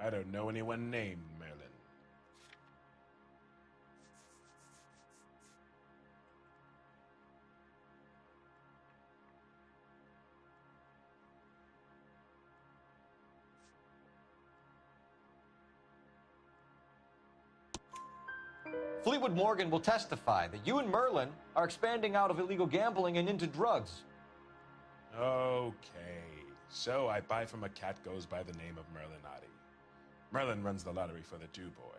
P: I don't know anyone named Merlin.
A: Fleetwood Morgan will testify that you and Merlin are expanding out of illegal gambling and into drugs.
P: Okay, so I buy from a cat goes by the name of Merlinotti. Merlin runs the lottery for the Jew boy.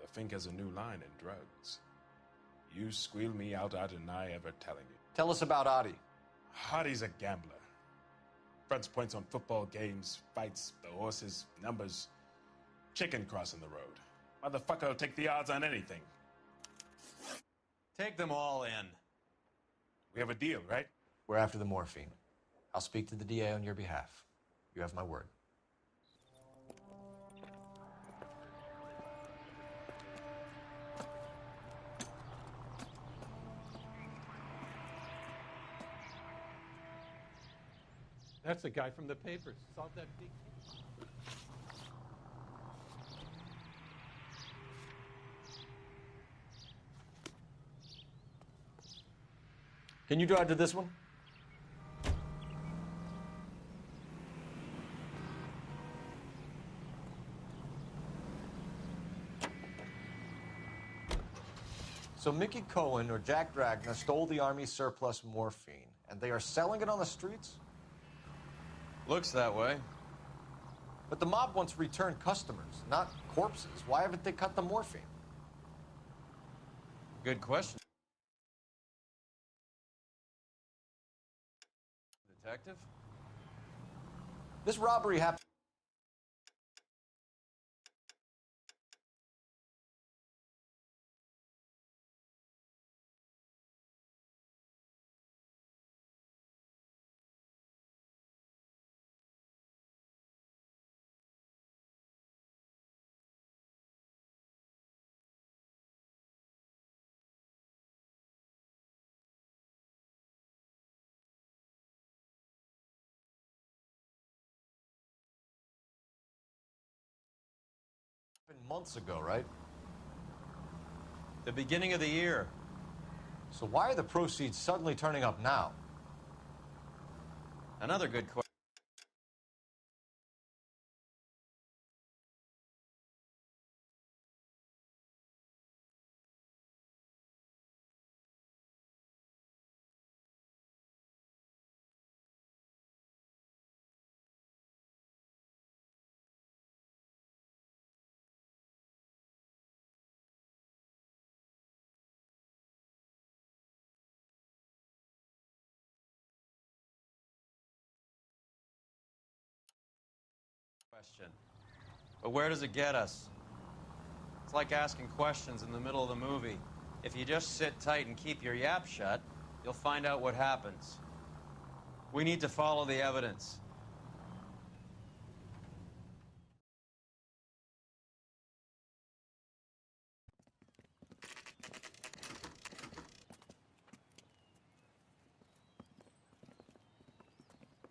P: The Fink has a new line in drugs. You squeal me out, I deny ever telling you.
A: Tell us about Adi.
P: Adi's a gambler. Fronts points on football games, fights, the horses, numbers. Chicken crossing the road. Motherfucker will take the odds on anything.
I: Take them all in.
P: We have a deal, right?
A: We're after the morphine. I'll speak to the DA on your behalf. You have my word.
Q: That's the guy from the papers. Solved that big case.
A: Can you drive to this one? So Mickey Cohen or Jack Dragna stole the Army's surplus morphine, and they are selling it on the streets?
I: Looks that way.
A: But the mob wants returned customers, not corpses. Why haven't they cut the morphine?
I: Good question. Detective?
A: This robbery happened. Months ago, right?
I: The beginning of the year.
A: So why are the proceeds suddenly turning up now?
I: Another good question. But where does it get us? It's like asking questions in the middle of the movie. If you just sit tight and keep your yap shut, you'll find out what happens. We need to follow the evidence.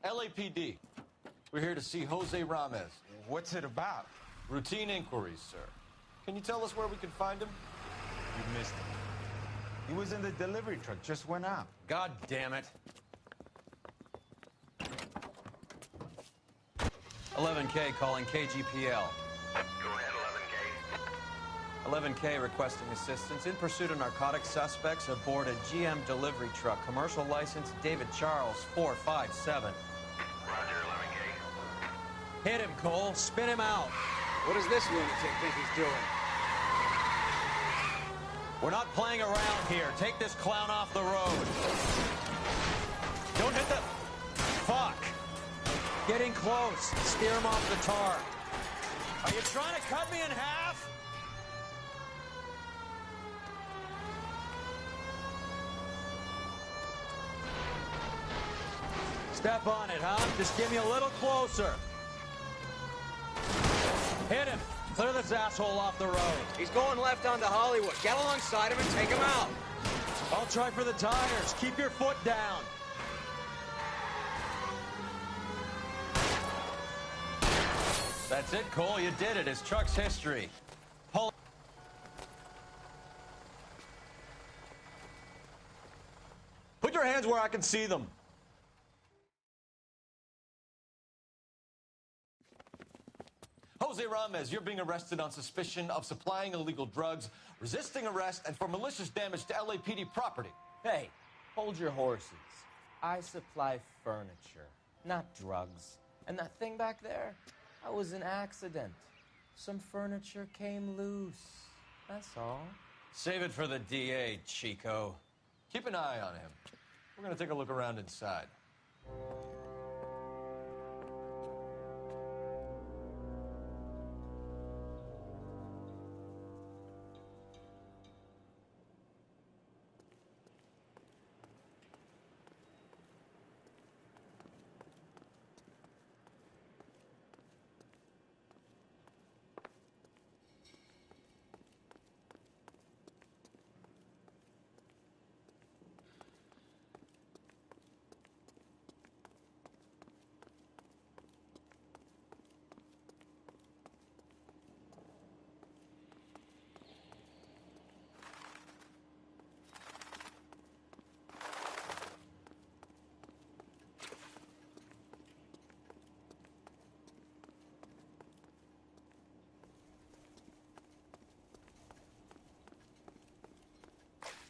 A: LAPD. We're here to see Jose Ramez.
B: What's it about?
A: Routine inquiries, sir. Can you tell us where we can find him?
B: You missed him. He was in the delivery truck, just went out.
I: God damn it. 11K calling KGPL.
O: Go ahead, 11K.
I: 11K requesting assistance in pursuit of narcotic suspects aboard a GM delivery truck. Commercial license David Charles 457.
O: Roger, 11K.
I: Hit him, Cole. Spin him out.
C: What does this lunatic think he's doing?
I: We're not playing around here. Take this clown off the road. Don't hit the... Fuck. Getting close. Steer him off the tar. Are you trying to cut me in half? Step on it, huh? Just give me a little closer. Hit him. Clear this asshole off the road.
C: He's going left onto Hollywood. Get alongside him and take him out.
I: I'll try for the tires. Keep your foot down. That's it, Cole. You did it. His truck's history. Pull.
A: Put your hands where I can see them. Jose Ramez, you're being arrested on suspicion of supplying illegal drugs, resisting arrest, and for malicious damage to LAPD property.
R: Hey, hold your horses. I supply furniture, not drugs. And that thing back there, that was an accident. Some furniture came loose. That's all.
I: Save it for the DA, Chico.
A: Keep an eye on him. We're going to take a look around inside.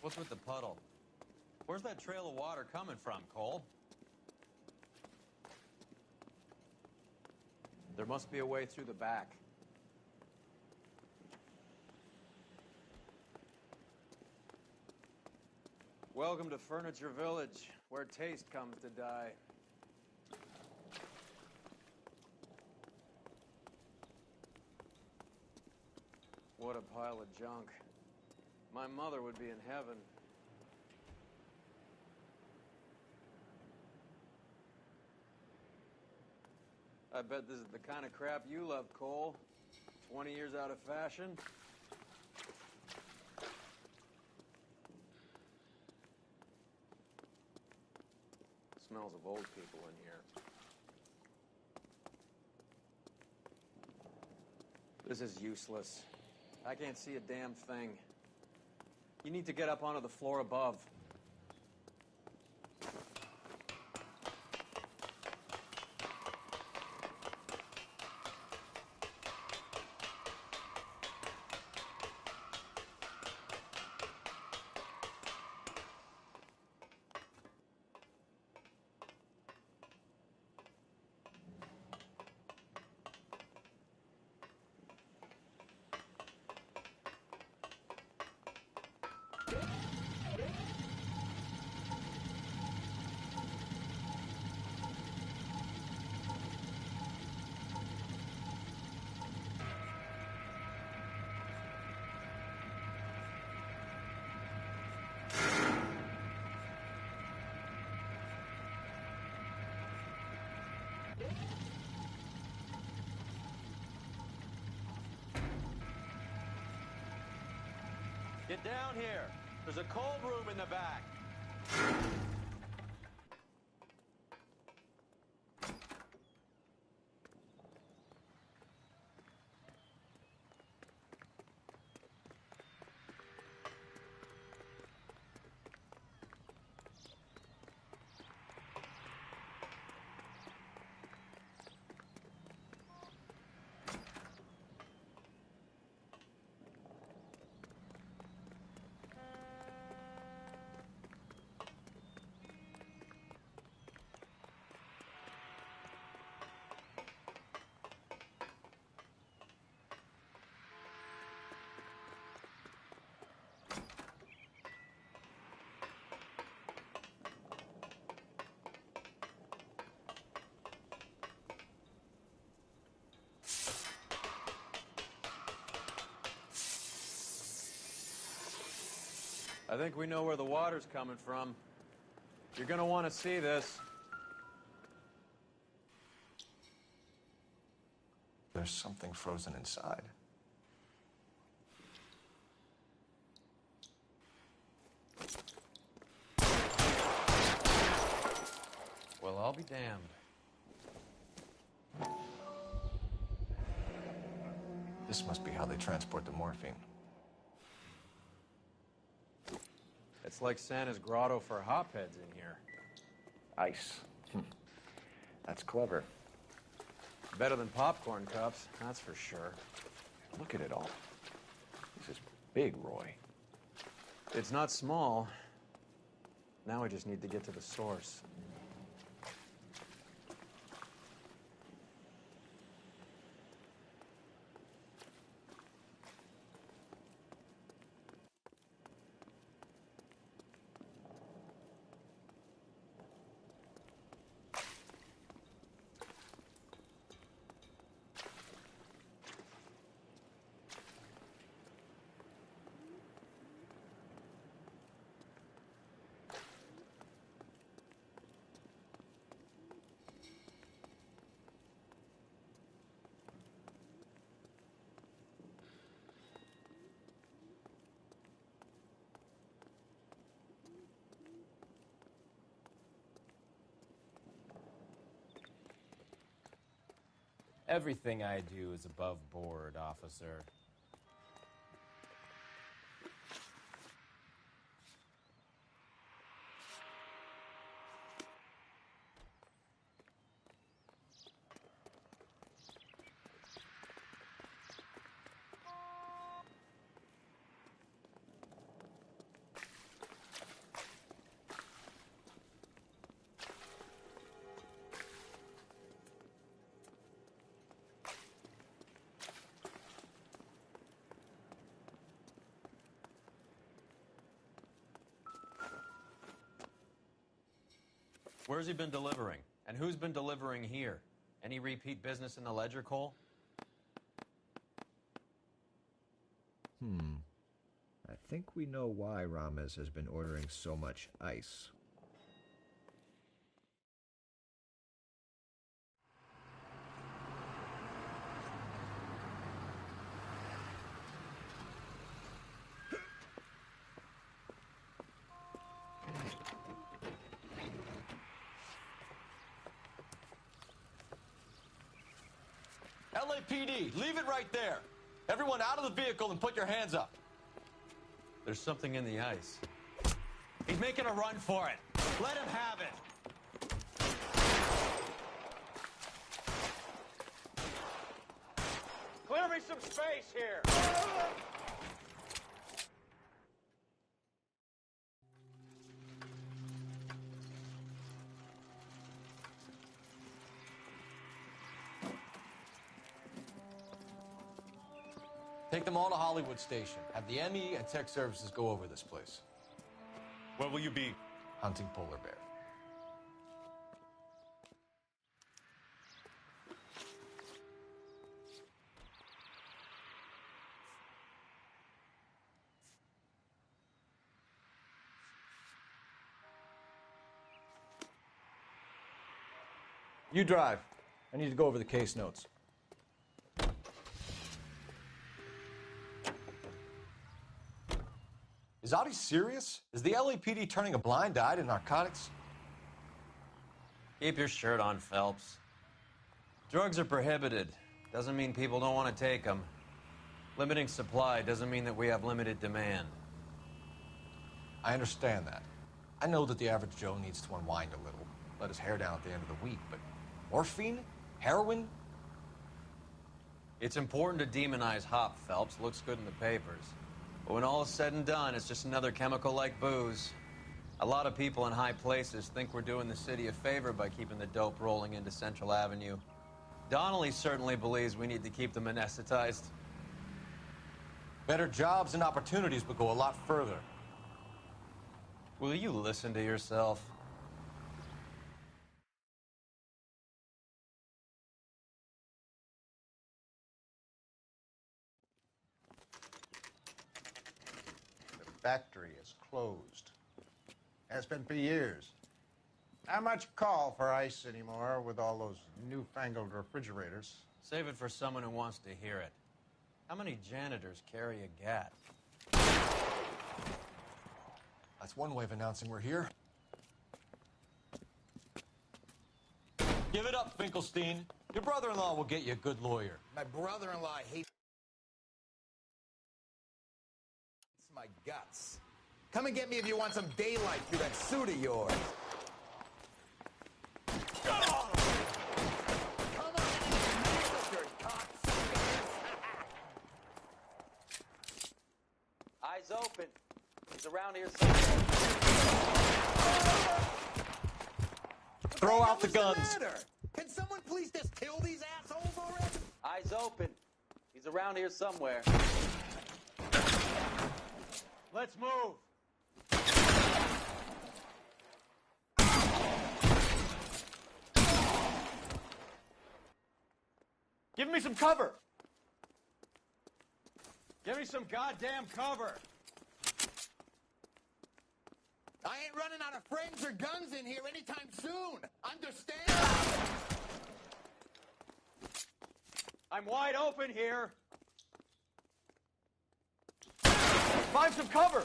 I: What's with the puddle? Where's that trail of water coming from, Cole?
C: There must be a way through the back. Welcome to Furniture Village, where taste comes to die. What a pile of junk. My mother would be in heaven. I bet this is the kind of crap you love, Cole. 20 years out of fashion. Smells of old people in here. This is useless. I can't see a damn thing. You need to get up onto the floor above.
I: Get down here. There's a cold room in the back. I think we know where the water's coming from. You're gonna want to see this.
F: There's something frozen inside.
I: Well, I'll be damned.
F: This must be how they transport the morphine.
C: It's like Santa's grotto for hopheads in here.
N: Ice. That's clever.
C: Better than popcorn cups, that's for sure.
N: Look at it all. This is big, Roy.
C: It's not small. Now we just need to get to the source.
R: Everything I do is above board, officer.
I: Where's he been delivering? And who's been delivering here? Any repeat business in the ledger, Cole?
A: I think we know why Ramez has been ordering so much ice.
I: LAPD, leave it right there.
A: Everyone out of the vehicle and put your hands up.
I: There's something in the ice.
H: He's making a run for it. Let him have it.
E: Clear me some space here.
A: Take them all to Hollywood Station. Have the ME and tech services go over this place.
P: Where will you be?
A: Hunting polar bear. You drive. I need to go over the case notes. Is Audie serious? Is the LAPD turning a blind eye to narcotics?
I: Keep your shirt on, Phelps. Drugs are prohibited. Doesn't mean people don't want to take them. Limiting supply doesn't mean that we have limited demand.
A: I understand that. I know that the average Joe needs to unwind a little, let his hair down at the end of the week, but morphine? Heroin?
I: It's important to demonize hop, Phelps. Looks good in the papers. But when all is said and done, it's just another chemical like booze. A lot of people in high places think we're doing the city a favor by keeping the dope rolling into Central Avenue. Donnelly certainly believes we need to keep them anesthetized.
A: Better jobs and opportunities would go a lot further.
I: Will you listen to yourself?
S: Factory is closed. Has been for years. Not much call for ice anymore with all those newfangled refrigerators.
I: Save it for someone who wants to hear it. How many janitors carry a gat?
A: That's one way of announcing we're here. Give it up, Finkelstein. Your brother-in-law will get you a good lawyer.
T: My brother-in-law hates my guts. Come and get me if you want some daylight through that suit of yours. Come on,
R: Eyes open. He's around here somewhere.
A: Throw out the guns.
T: Can someone please just kill these assholes already?
R: Eyes open. He's around here somewhere.
E: Let's move. Give me some cover. Give me some goddamn cover.
T: I ain't running out of friends or guns in here anytime soon. Understand?
E: I'm wide open here. Find some cover.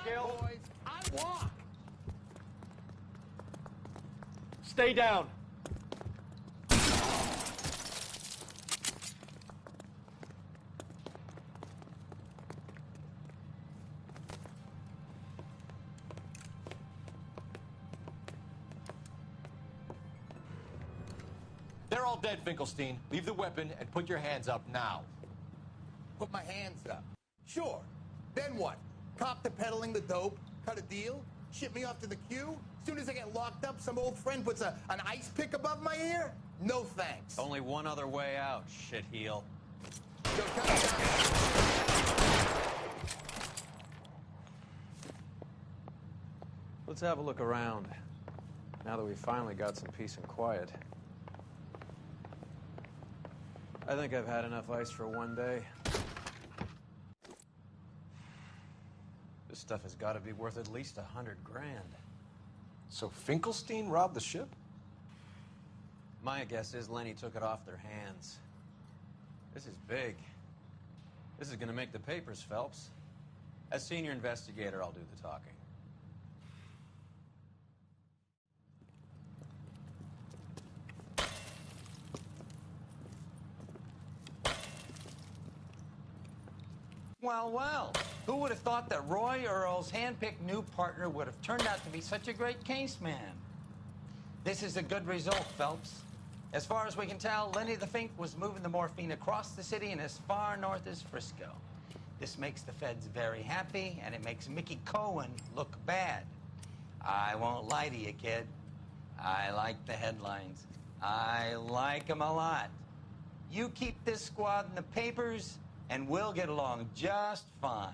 T: Boys, I walk.
E: Stay down.
A: They're all dead, Finkelstein. Leave the weapon and put your hands up now.
T: Put my hands up. Sure. Then what? Cop to peddling the dope, cut a deal, ship me off to the queue? Soon as I get locked up, some old friend puts an ice pick above my ear? No thanks.
I: Only one other way out, shitheel. Let's have a look around, now that we finally got some peace and quiet. I think I've had enough ice for one day. This stuff has got to be worth at least $100 grand.
A: So Finkelstein robbed the ship?
I: My guess is Lenny took it off their hands. This is big. This is going to make the papers, Phelps. As senior investigator, I'll do the talking.
H: Well, well, who would have thought that Roy Earl's hand-picked new partner would have turned out to be such a great case man? This is a good result, Phelps. As far as we can tell, Lenny the Fink was moving the morphine across the city and as far north as Frisco. This makes the feds very happy, and it makes Mickey Cohen look bad. I won't lie to you, kid. I like the headlines. I like them a lot. You keep this squad in the papers, and we'll get along just fine.